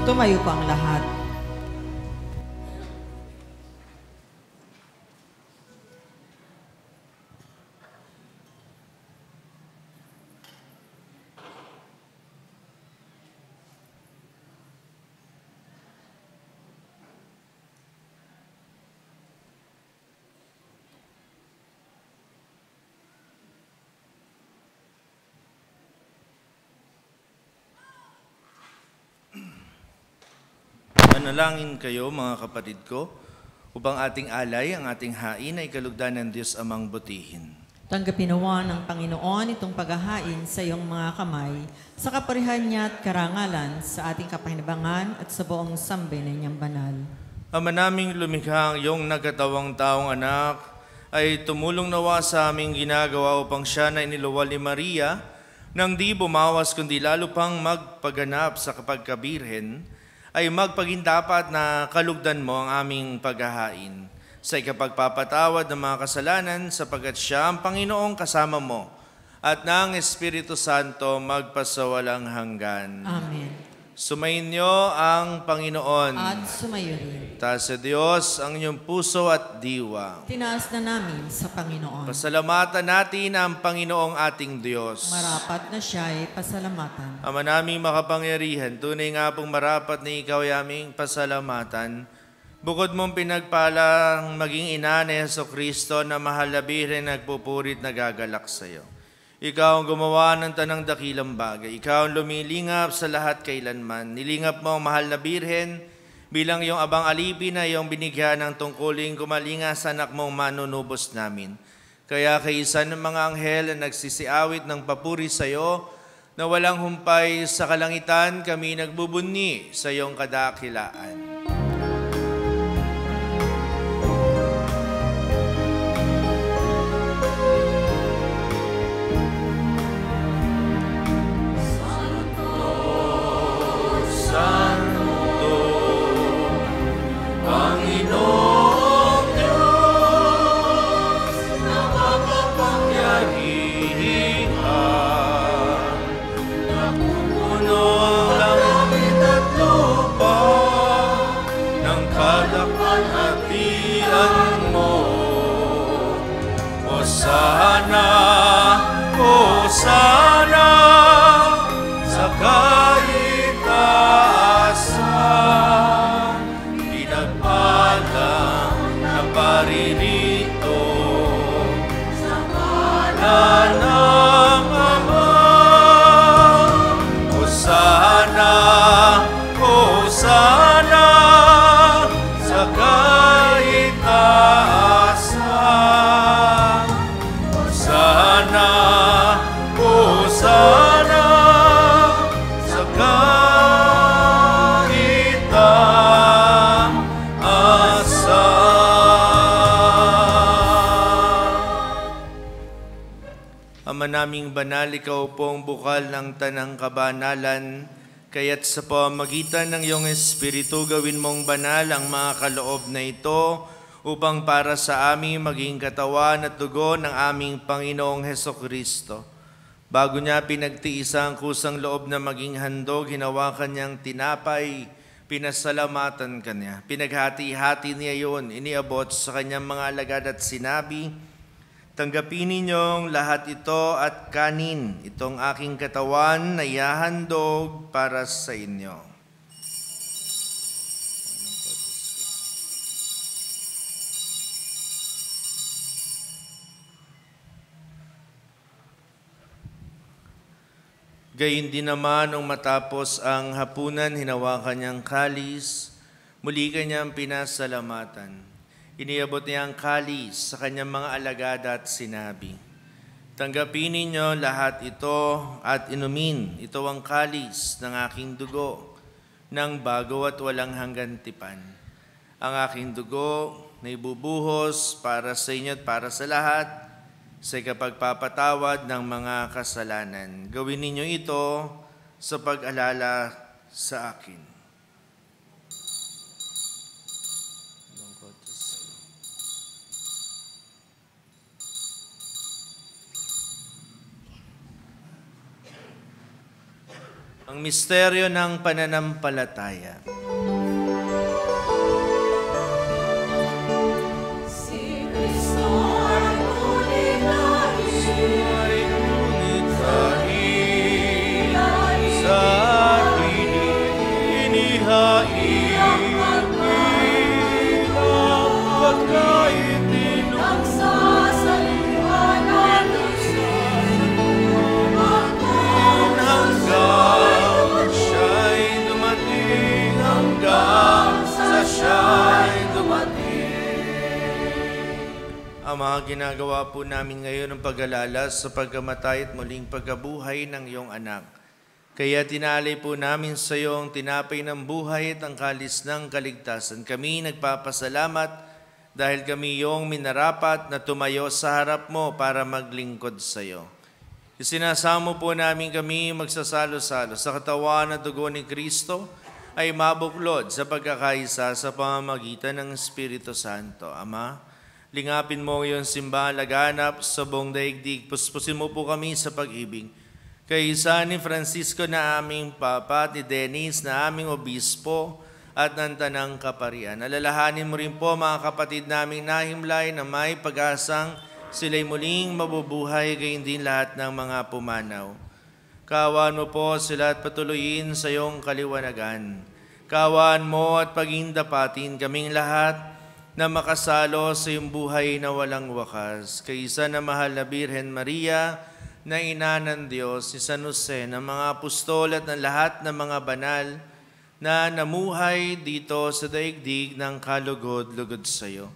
Tumayo po ang lahat. Manalangin kayo mga kapatid ko, upang ating alay, ang ating hain ay kalugdan ng Diyos Amang butihin. Tanggapin nawa ng Panginoon itong paghahain sa iyong mga kamay, sa kaparihan niya at karangalan, sa ating kapahinabangan at sa buong sambayanan niyang banal. Ama naming lumikha ang iyong nagkatawang taong anak, ay tumulong nawa sa aming ginagawa upang siya na iniluwal ni Maria, nang di bumawas kundi lalo pang magpaganap sa kapagkabirhen, ay magpagindapat na kalugdan mo ang aming paghahain sa ikapagpapatawad ng mga kasalanan sapagkat siya ang Panginoong kasama mo at ng Espiritu Santo magpasawalang hanggan. Amen. Sumainyo ang Panginoon. At sumayo rin. Taas sa Diyos ang inyong puso at diwa. Tinaas na namin sa Panginoon. Pasalamatan natin ang Panginoong ating Diyos. Marapat na siya ay pasalamatan. Ama naming makapangyarihan, tunay nga pong marapat na ikaw ay aming pasalamatan. Bukod mong pinagpalang maging ina ni Jesucristo na mahal na Birhen nagpupurit na gagalak sa iyo. Ikaw ang gumawa ng tanang dakilang bagay. Ikaw ang lumilingap sa lahat kailanman. Nilingap mo ang mahal na Birhen bilang iyong abang alipin na iyong binigyan ng tungkuling kumalinga sa anak mong manunubos namin. Kaya kaisa ng mga anghel na nagsisiawit ng papuri sa iyo, na walang humpay sa kalangitan, kami nagbubunyi sa iyong kadakilaan. Hosana sa kaitaasan, pinagpalang na paririto sa ngalan ng Ama. Hosana, Hosana sa kaitaasan. Hosana, Hosana sa kaitaasan. Ama naming banal, ikaw pong bukal ng tanang kabanalan, kaya't sa pamamagitan ng iyong Espiritu, gawin mong banal ang mga kaloob na ito, upang para sa aming maging katawan at dugo ng aming Panginoong Hesukristo. Bago niya pinagtiis ang kusang loob na maging handog, hinawakan niyang tinapay, pinasalamatan kanya. Pinaghati-hati niya yun, iniabot sa kanyang mga alagad at sinabi, tanggapin ninyong lahat ito at kanin, itong aking katawan na ihahandog para sa inyo. Gayun din naman nung matapos ang hapunan, hinawakan niyang kalis, muli kanyang pinasalamatan. Iniabot niya ang kalis sa kanyang mga alagad at sinabi, tanggapin ninyo lahat ito at inumin. Ito ang kalis ng aking dugo, ng bago at walang hanggan tipan. Ang aking dugo na ibubuhos para sa inyo at para sa lahat, sa ikapagpapatawad ng mga kasalanan. Gawin ninyo ito sa pag-alala sa akin. Ang Ang misteryo ng pananampalataya. Ang mga ginagawa po namin ngayon ng pag-alala sa pagkamatay at muling pagkabuhay ng iyong anak. Kaya tinalay po namin sa iyo ang tinapay ng buhay at ang kalis ng kaligtasan. Kami nagpapasalamat dahil kami iyong minarapat na tumayo sa harap mo para maglingkod sa iyo. Isinasamo po namin kami magsasalo-salo sa katawan at dugo ni Kristo ay mabuklod sa pagkakaisa sa pamamagitan ng Espiritu Santo. Ama, lingapin mo yung simbahan laganap sa buong daigdig. Puspusin mo po kami sa pag-ibig. Kaisa ni Francisco na aming Papa, ni Dennis na aming Obispo, at ng Tanang Kaparian. Alalahanin mo rin po mga kapatid naming nahimlay na may pag-asang sila'y muling mabubuhay, gayon din lahat ng mga pumanaw. Kaawaan mo po sila at patuloyin sa iyong kaliwanagan. Kaawaan mo at pagindapatin kaming lahat na makasalo sa iyong buhay na walang wakas. Kaisa na mahal na Birhen Maria, na ina ng Diyos, si San Jose, ng mga apostol at ng lahat ng mga banal na namuhay dito sa daigdig ng kalugod-lugod sa iyo.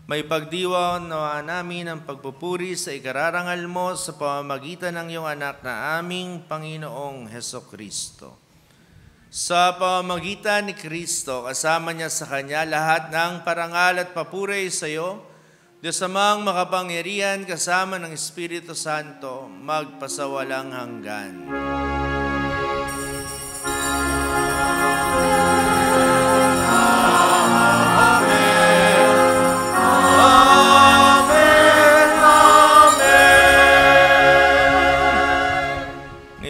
May pagdiwang nawa namin ang pagpupuri sa ikararangal mo sa pamamagitan ng iyong anak na aming Panginoong Hesukristo. Sa pamamagitan ni Kristo, kasama niya sa Kanya lahat ng parangal at papuri sa iyo, Diyos amang makapangyarihan kasama ng Espiritu Santo, magpasawalang hanggan.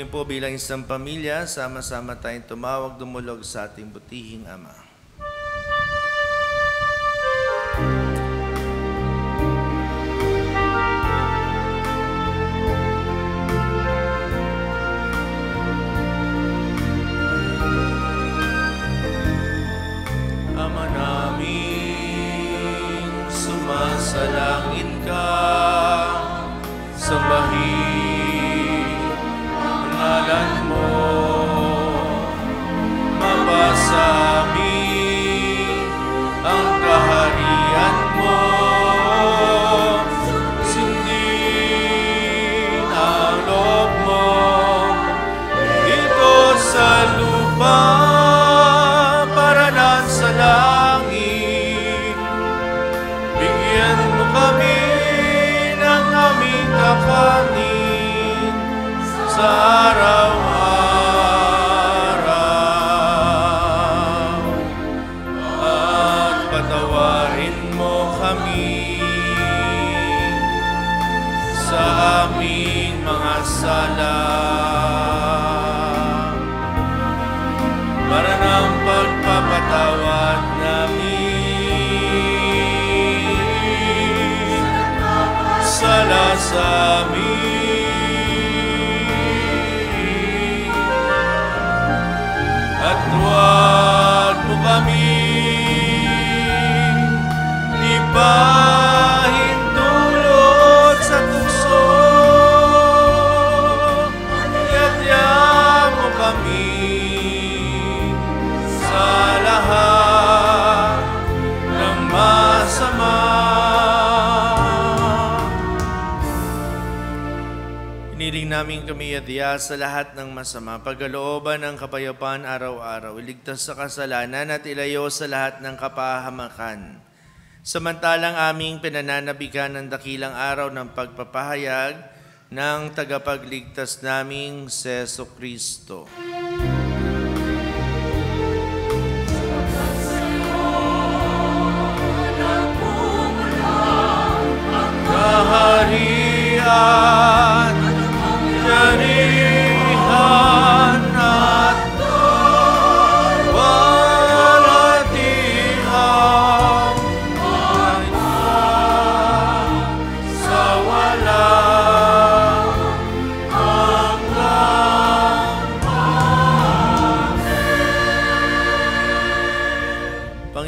Po bilang isang pamilya, sama-sama tayong tumawag, dumulog sa ating butihing Ama. Ama namin, sumasalangit ka, sambahin ngalan mo, mapasami ang kaharian mo, sundin ang loob mo dito sa lupa para lang sa langit. Bigyan mo kami ng aming kakanin sa araw-araw, at patawarin mo kami sa aming mga sala, para ng pagpapatawad namin sala sa amin. At huwag mo kami ipahintulot sa tukso, yatya mo kami sa lahat ng masama. Iniling namin kami yatya sa lahat ng masama, pagkalooban ng kapayapaan araw-araw, iligtas sa kasalanan at ilayo sa lahat ng kapahamakan. Samantalang aming pinananabigan ng dakilang araw ng pagpapahayag ng tagapagligtas naming si Jesucristo. Kaharian, jarihan at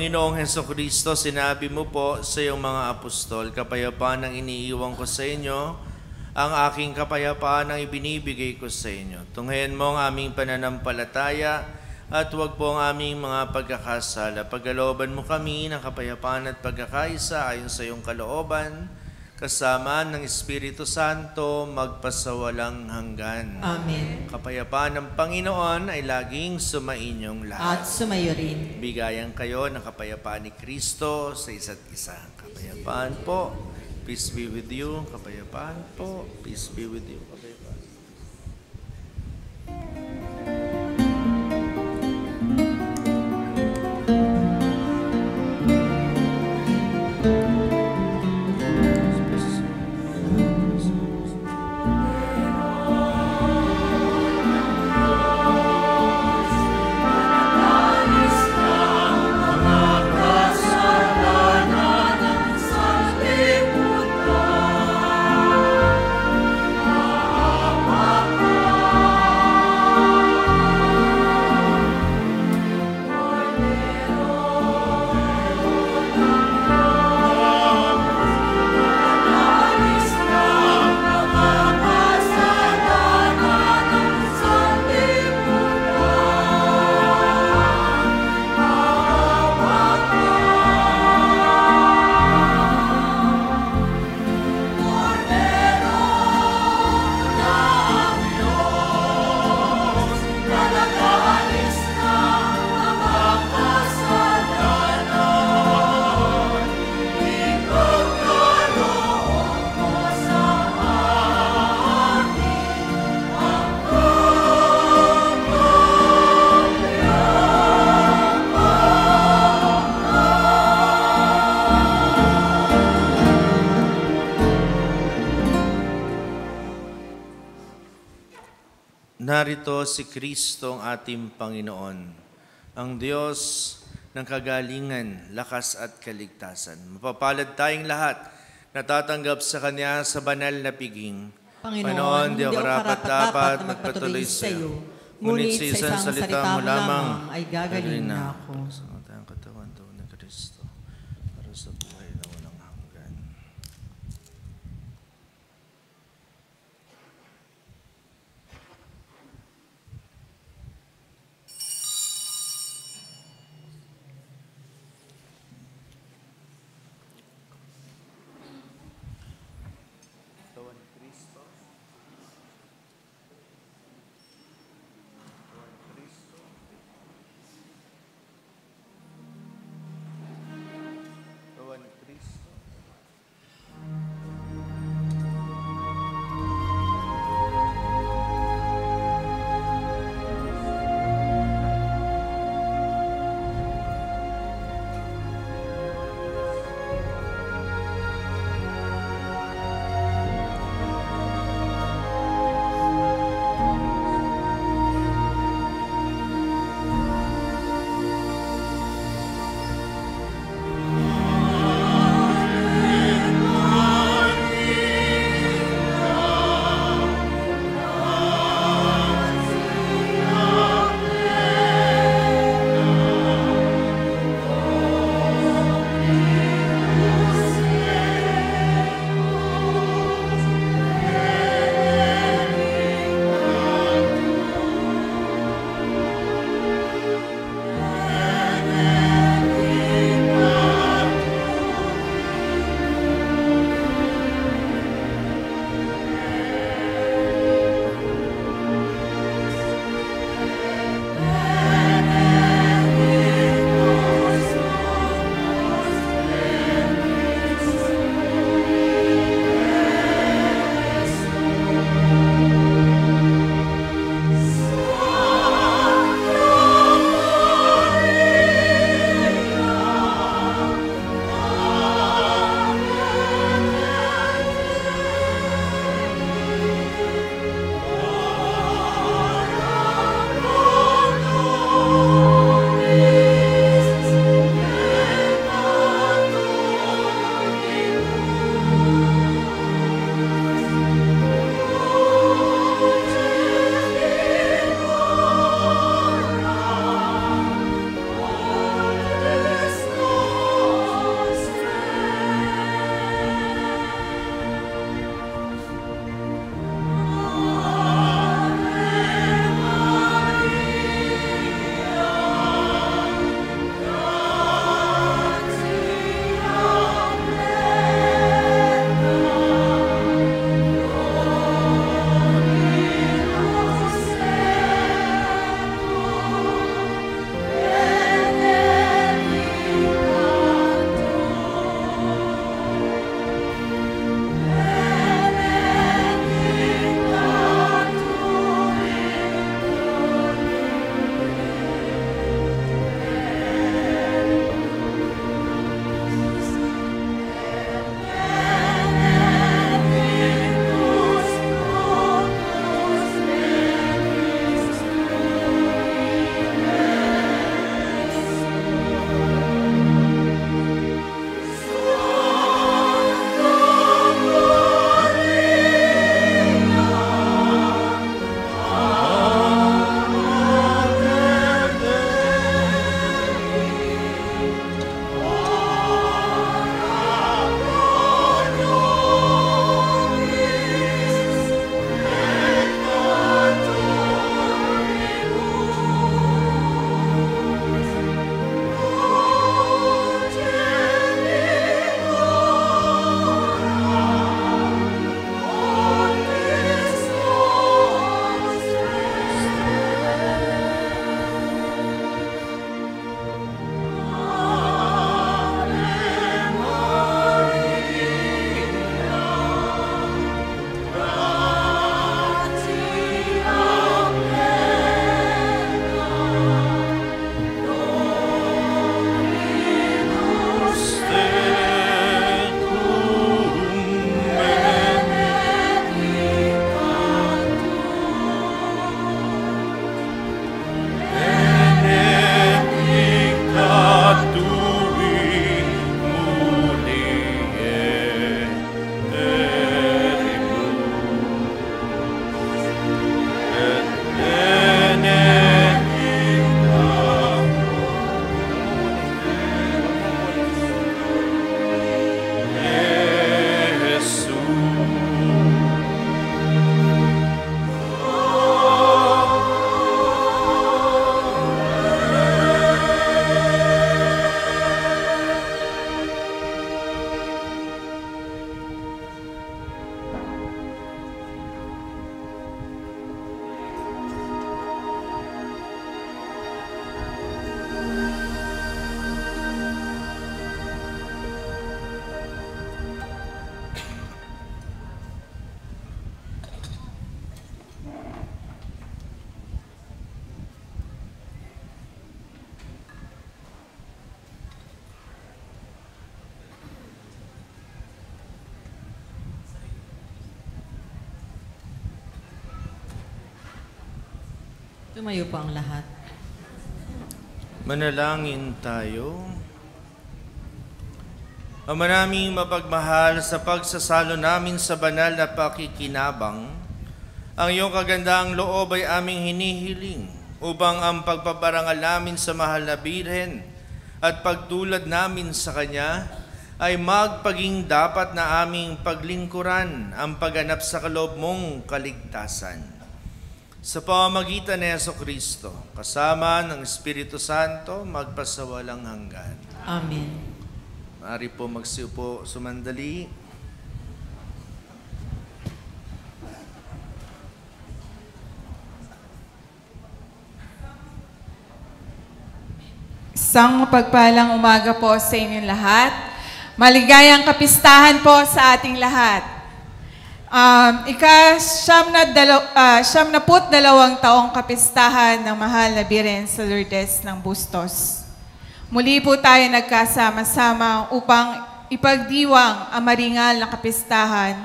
Panginoong Hesukristo, sinabi mo po sa iyong mga apostol, kapayapaan ang iniiwan ko sa inyo, ang aking kapayapaan ang ibinibigay ko sa inyo. Tunghayan mo ang aming pananampalataya at huwag po ang aming mga pagkakasala. Pagkalooban mo kami ng kapayapaan at pagkakaisa ayon sa iyong kalooban, kasama ng Espiritu Santo, magpasawalang hanggan. Amen. Kapayapaan ng Panginoon ay laging sumainyong lahat. At sumayo rin. Bigayan kayo ng kapayapaan ni Kristo sa isa't isa. Kapayapaan po. Peace be with you. Kapayapaan po. Peace be with you. Kapayapaan. Narito si Kristo ang ating Panginoon, ang Diyos ng kagalingan, lakas at kaligtasan. Mapapalad tayong lahat na tatanggap sa Kanya sa banal na piging. Panginoon, di ako karapat-dapat na magpatuloy sa iyo. Ngunit sa isang salita mo lamang ay gagaling na ako. Sa matayang katawan daw ni Kristo, para sa buhay na walang hanggan. Tumayo po ang lahat. Manalangin tayo. Ama naming mapagmahal, sa pagsasalo namin sa banal na pakikinabang, ang iyong kagandahang loob ay aming hinihiling upang ang pagpaparangal namin sa mahal na Birhen at pagtulad namin sa Kanya ay magpaging dapat na aming paglingkuran ang pagganap sa kaloob mong kaligtasan. Sa pamamagitan ni Jesucristo, kasama ng Espiritu Santo, magpasawalang hanggan. Amen. Maaari po magsiupo sumandali. Isang mapagpalang umaga po sa inyong lahat. Maligayang kapistahan po sa ating lahat. Ika-72 taong kapistahan ng mahal na Birhen sa Lourdes ng Bustos. Muli po tayo nagkasama-sama upang ipagdiwang ang maringal na kapistahan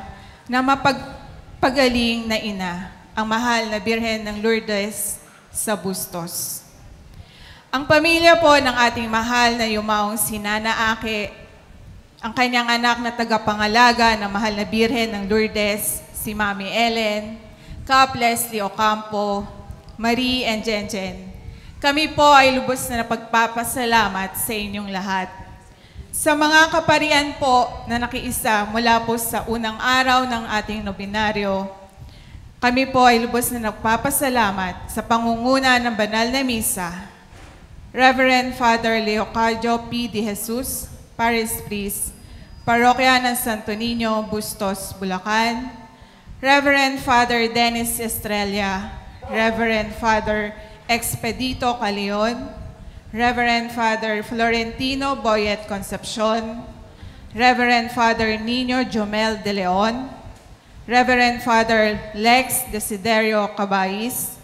na mapagpagaling na ina, ang mahal na Birhen ng Lourdes sa Bustos. Ang pamilya po ng ating mahal na yumaong si Nana Ake, ang kanyang anak na tagapangalaga ng mahal na Birhen ng Lourdes, si Mami Ellen, Kap Leslie Ocampo, Marie and Jenjen. Kami po ay lubos na napagpapasalamat sa inyong lahat. Sa mga kaparian po na nakiisa mula po sa unang araw ng ating nobinaryo, kami po ay lubos na nagpapasalamat sa pangunguna ng banal na misa, Reverend Father Leocadio P. De Jesus, Parish Priest, Parokya ng Santo Niño, Bustos, Bulacan, Reverend Father Dennis Estrella, Reverend Father Expedito Caleon, Reverend Father Florentino Boyet Concepcion, Reverend Father Nino Jomel de Leon, Reverend Father Lex Desiderio Cabais,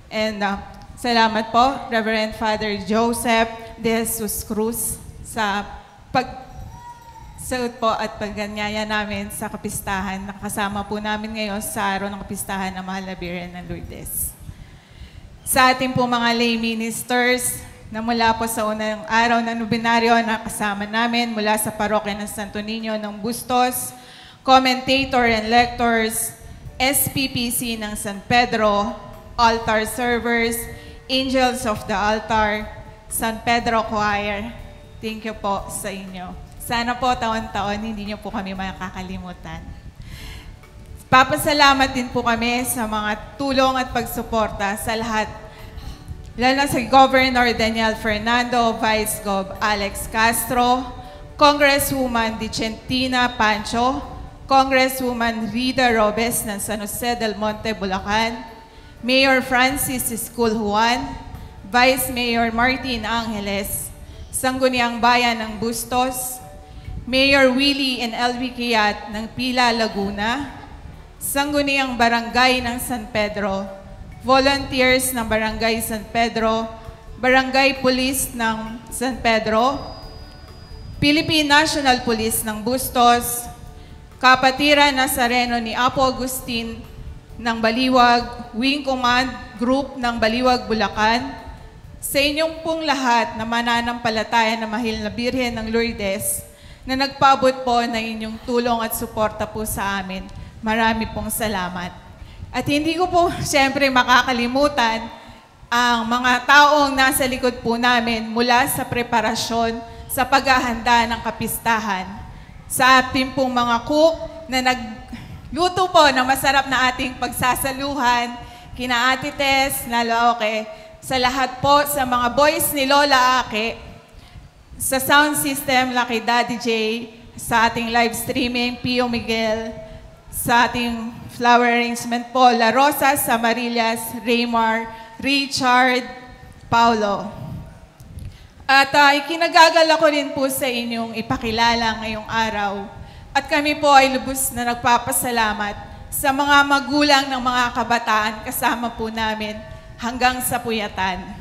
and salamat po, Reverend Father Joseph De Jesus Cruz sa pagsagot po at pagganyaya namin sa kapistahan. Nakasama po namin ngayon sa araw ng kapistahan ng mahal na Birhen ng Lourdes. Sa ating po mga lay ministers na mula po sa unang araw ng nobinaryo na kasama namin mula sa parokya ng Santo Niño ng Bustos, commentator and lectors, SPPC ng San Pedro, altar servers, Angels of the Altar, San Pedro Choir. Thank you po sa inyo. Sana po taon-taon hindi niyo po kami makakalimutan. Papasalamat din po kami sa mga tulong at pagsuporta sa lahat, lalo na sa Governor Daniel Fernando, Vice Gov. Alex Castro, Congresswoman Dicentina Pancho, Congresswoman Rida Robes ng San Jose del Monte, Bulacan, Mayor Francis School Juan, Vice Mayor Martin Angeles, Sangguniang Bayan ng Bustos, Mayor Willie and Elvi Kiyat ng Pila, Laguna, Sangguniang Barangay ng San Pedro, volunteers ng Barangay San Pedro, Barangay Police ng San Pedro, Philippine National Police ng Bustos, Kapatiran Nazareno ni Apo Agustin ng Baliwag, Wing Command Group ng Baliwag, Bulacan, sa inyong pong lahat na mananampalataya na mahal na Birhen ng Lourdes na nagpaabot po ng inyong tulong at suporta po sa amin. Marami pong salamat. At hindi ko po siyempre makakalimutan ang mga taong nasa likod po namin mula sa preparasyon sa paghahanda ng kapistahan. Sa ating pong mga cook na nagluto po ng masarap na ating pagsasaluhan, kina Ate Tess, Lalo Ake, sa lahat po sa mga boys ni Lola Ake, sa sound system, Lucky Daddy J, sa ating live streaming, Pio Miguel, sa ating flower arrangement po, La Rosa, Samarillas, Raymar, Richard, Paulo. At ikinagagala ko rin po sa inyong ipakilala ngayong araw. At kami po ay lubos na nagpapasalamat sa mga magulang ng mga kabataan kasama po namin hanggang sa puyatan.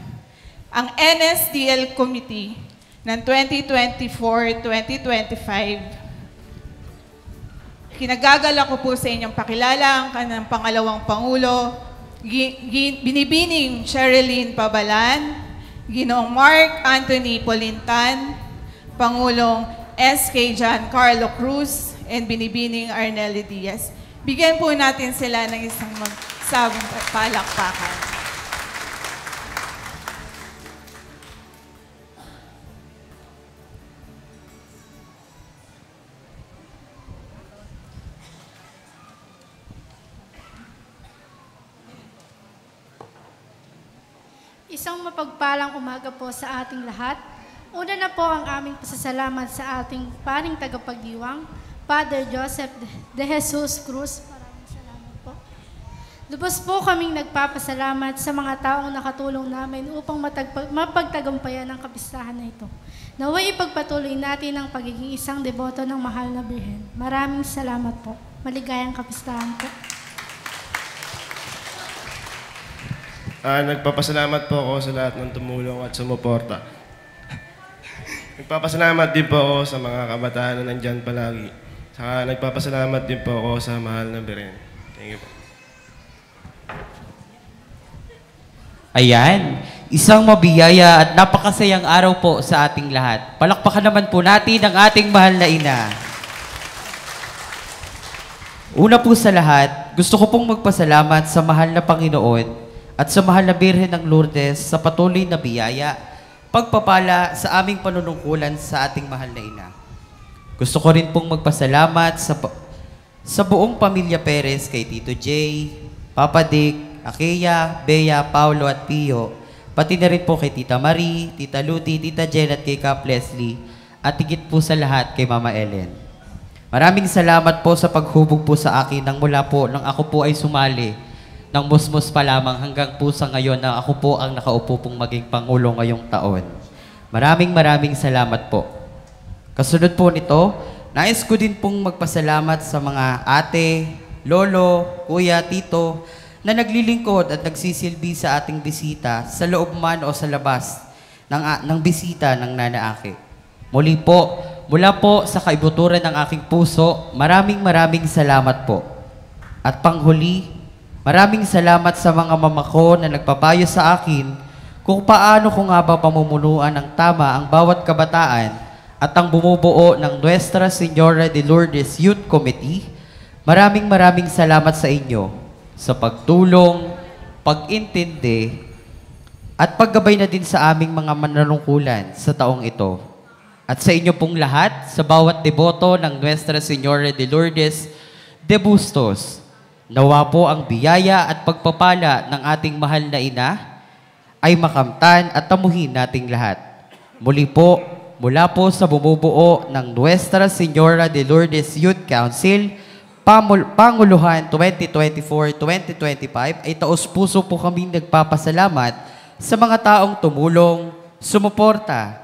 Ang NSDL Committee ng 2024-2025. Kinagagala ko po sa inyong pakilala ang kanang pangalawang Pangulo, Binibining Sherilyn Pabalan, Ginoong Mark Anthony Polintan, Pangulong S.K. Giancarlo Cruz, and Binibining Arnelli Diaz. Bigyan po natin sila ng isang magsabong palakpakan. Isang mapagpalang umaga po sa ating lahat. Una na po ang aming pasasalamat sa ating paring tagapagdiwang, Father Joseph de Jesus Cruz. Maraming salamat po. Lubos po kaming nagpapasalamat sa mga taong nakatulong namin upang mapagtagumpayan ang kapistahan na ito. Naway ipagpatuloy natin ang pagiging isang deboto ng Mahal na Birhen. Maraming salamat po. Maligayang kapistahan po. Nagpapasalamat po ako sa lahat ng tumulong at sumuporta. Nagpapasalamat din po ako sa mga kabataan na nandyan palagi. Saka nagpapasalamat din po ako sa Mahal na Birhen. Thank you po. Ayan, isang mabiyaya at napakasayang araw po sa ating lahat. Palakpakan naman po natin ang ating mahal na ina. Una po sa lahat, gusto ko pong magpasalamat sa mahal na Panginoon at sa Mahal na Birhen ng Lourdes sa patuloy na biyaya, pagpapala sa aming panunungkulan sa ating mahal na ina. Gusto ko rin pong magpasalamat sa buong pamilya Perez kay Tito Jay, Papa Dick, Akea, Bea, Paulo at Pio, pati na rin po kay Tita Marie, Tita Luti, Tita Jen at kay Cap Leslie, at higit po sa lahat kay Mama Ellen. Maraming salamat po sa paghubog po sa akin nang mula po nang ako po ay sumali ng musmus pa lamang hanggang po sa ngayon na ako po ang nakaupo pong maging Pangulo ngayong taon. Maraming salamat po. Kasunod po nito, nais ko din pong magpasalamat sa mga ate, lolo, kuya, tito na naglilingkod at nagsisilbi sa ating bisita sa loob man o sa labas ng bisita ng Nana Aki. Muli po, mula po sa kaibuturan ng aking puso, maraming salamat po. At panghuli, maraming salamat sa mga mama ko na nagpapayo sa akin kung paano ko nga ba pamumunuan ng tama ang bawat kabataan at ang bumubuo ng Nuestra Señora de Lourdes Youth Committee. Maraming salamat sa inyo sa pagtulong, pag-intindi, at paggabay na din sa aming mga mananungkulan sa taong ito. At sa inyo pong lahat, sa bawat deboto ng Nuestra Señora de Lourdes de Bustos, nawa po ang biyaya at pagpapala ng ating mahal na ina ay makamtan at tamuhin nating lahat. Muli po, mula po sa bumubuo ng Nuestra Señora de Lourdes Youth Council, Panguluhan 2024-2025, ay taos-puso po kami nagpapasalamat sa mga taong tumulong, sumuporta,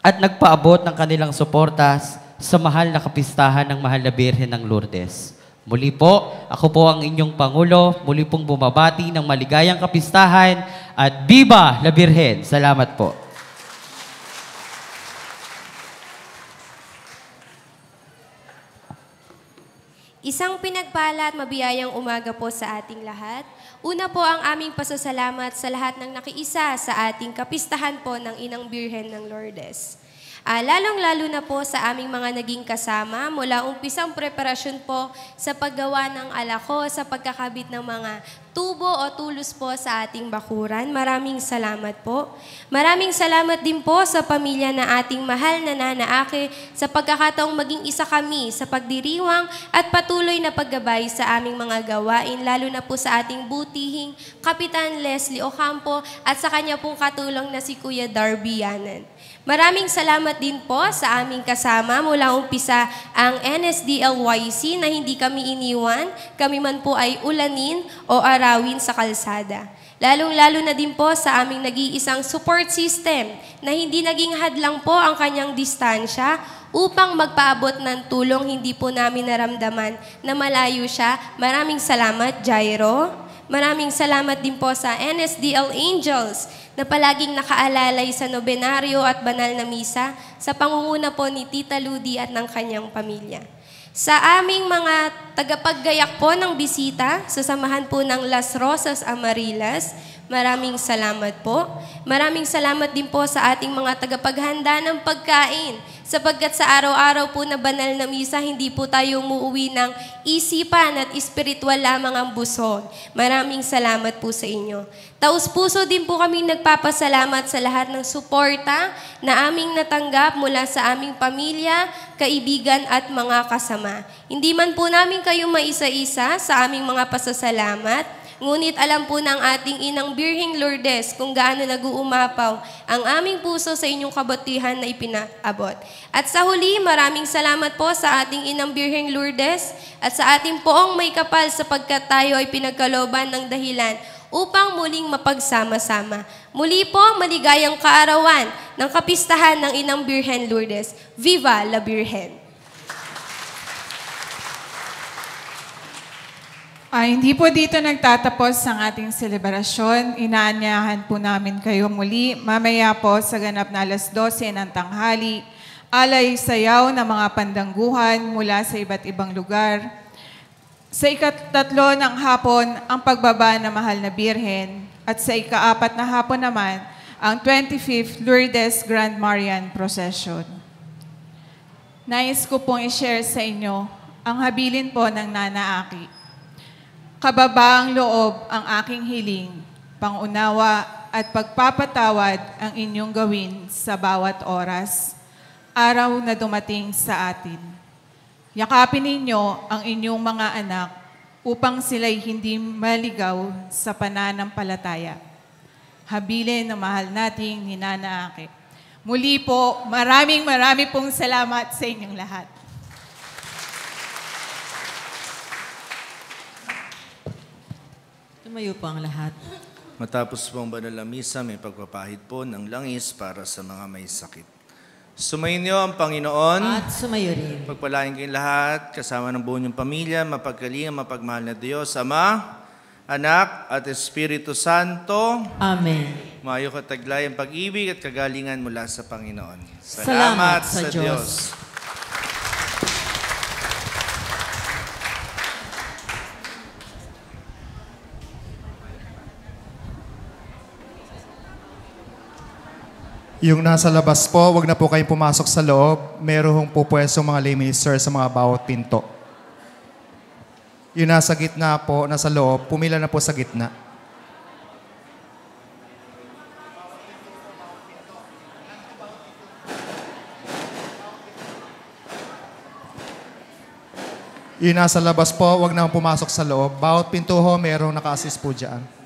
at nagpaabot ng kanilang suportas sa mahal na kapistahan ng Mahal na Birhen ng Lourdes. Muli po, ako po ang inyong Pangulo, muli pong bumabati ng maligayang kapistahan at Viva la Birhen! Salamat po. Isang pinagpala at mabiyayang umaga po sa ating lahat. Una po ang aming pasasalamat sa lahat ng nakiisa sa ating kapistahan po ng Inang Birhen ng Lourdes. Lalong-lalo na po sa aming mga naging kasama mula umpisang preparasyon po sa paggawa ng alako, sa pagkakabit ng mga tubo o tulos po sa ating bakuran. Maraming salamat po. Maraming salamat din po sa pamilya na ating mahal na Nana Aki sa pagkakataong maging isa kami sa pagdiriwang at patuloy na paggabay sa aming mga gawain, lalo na po sa ating butihing Kapitan Leslie Ocampo at sa kanya pong katulong na si Kuya Darby Yanan. Maraming salamat din po sa aming kasama mula umpisa ang NSDLYC na hindi kami iniwan, kami man po ay ulanin o arawin sa kalsada. Lalong-lalo na din po sa aming nag-iisang support system na hindi naging hadlang po ang kanyang distansya upang magpaabot ng tulong, hindi po namin naramdaman na malayo siya. Maraming salamat, Jairo. Maraming salamat din po sa NSDL Angels na palaging nakaalalay sa nobenaryo at banal na misa sa pangunguna po ni Tita Ludi at ng kanyang pamilya. Sa aming mga tagapaggayak po ng bisita, sa samahan po ng Las Rosas Amarillas, maraming salamat po. Maraming salamat din po sa ating mga tagapaghanda ng pagkain. Sapagkat sa araw-araw po na banal na misa, hindi po tayo umuwi ng isipan at espiritual lamang ang busog. Maraming salamat po sa inyo. Taus-puso din po kaming nagpapasalamat sa lahat ng suporta na aming natanggap mula sa aming pamilya, kaibigan at mga kasama. Hindi man po namin kayo maisa-isa sa aming mga pasasalamat, ngunit alam po ng ating Inang Birheng Lourdes kung gaano nag-uumapaw ang aming puso sa inyong kabutihan na ipinaabot. At sa huli, maraming salamat po sa ating Inang Birheng Lourdes at sa ating poong may kapal sapagkat tayo ay pinagkalooban ng dahilan upang muling mapagsama-sama. Muli po, maligayang kaarawan ng kapistahan ng Inang Birhen Lourdes. Viva la Birhen! Hindi po dito nagtatapos ang ating selebrasyon. Inaanyahan po namin kayo muli. Mamaya po sa ganap na 12:00 ng tanghali, alay sayaw ng mga pandangguhan mula sa iba't ibang lugar. Sa ika-3 ng hapon, ang pagbaba ng Mahal na Birhen. At sa ika-4 na hapon naman, ang 25th Lourdes Grand Marian Procession. Nais ko pong i-share sa inyo ang habilin po ng Nana Aki. Kababaang loob ang aking hiling, pangunawa at pagpapatawad ang inyong gawin sa bawat oras, araw na dumating sa atin. Yakapin ninyo ang inyong mga anak upang sila'y hindi maligaw sa pananampalataya. Habilin na mahal nating ni Nana Aki. Muli po, maraming pong salamat sa inyong lahat. Tumayo po ang lahat. Matapos po ang banal na misa, may pagpapahid po ng langis para sa mga may sakit. Sumainyo ang Panginoon. At sumayo rin. Pagpalain kayong lahat, kasama ng buo niyong pamilya, mapagkalinga, mapagmahal na Diyos, Ama, Anak, at Espiritu Santo. Amen. Mayo kataglay ang pag-ibig at kagalingan mula sa Panginoon. Salamat sa Diyos. Yung nasa labas po, wag na po kayong pumasok sa loob. Merong po pwesong mga lay minister sa mga bawat pinto. Yung nasa gitna po, nasa loob, pumila na po sa gitna. Yung nasa labas po, wag na pumasok sa loob. Bawat pinto ho, merong naka-assist po dyan.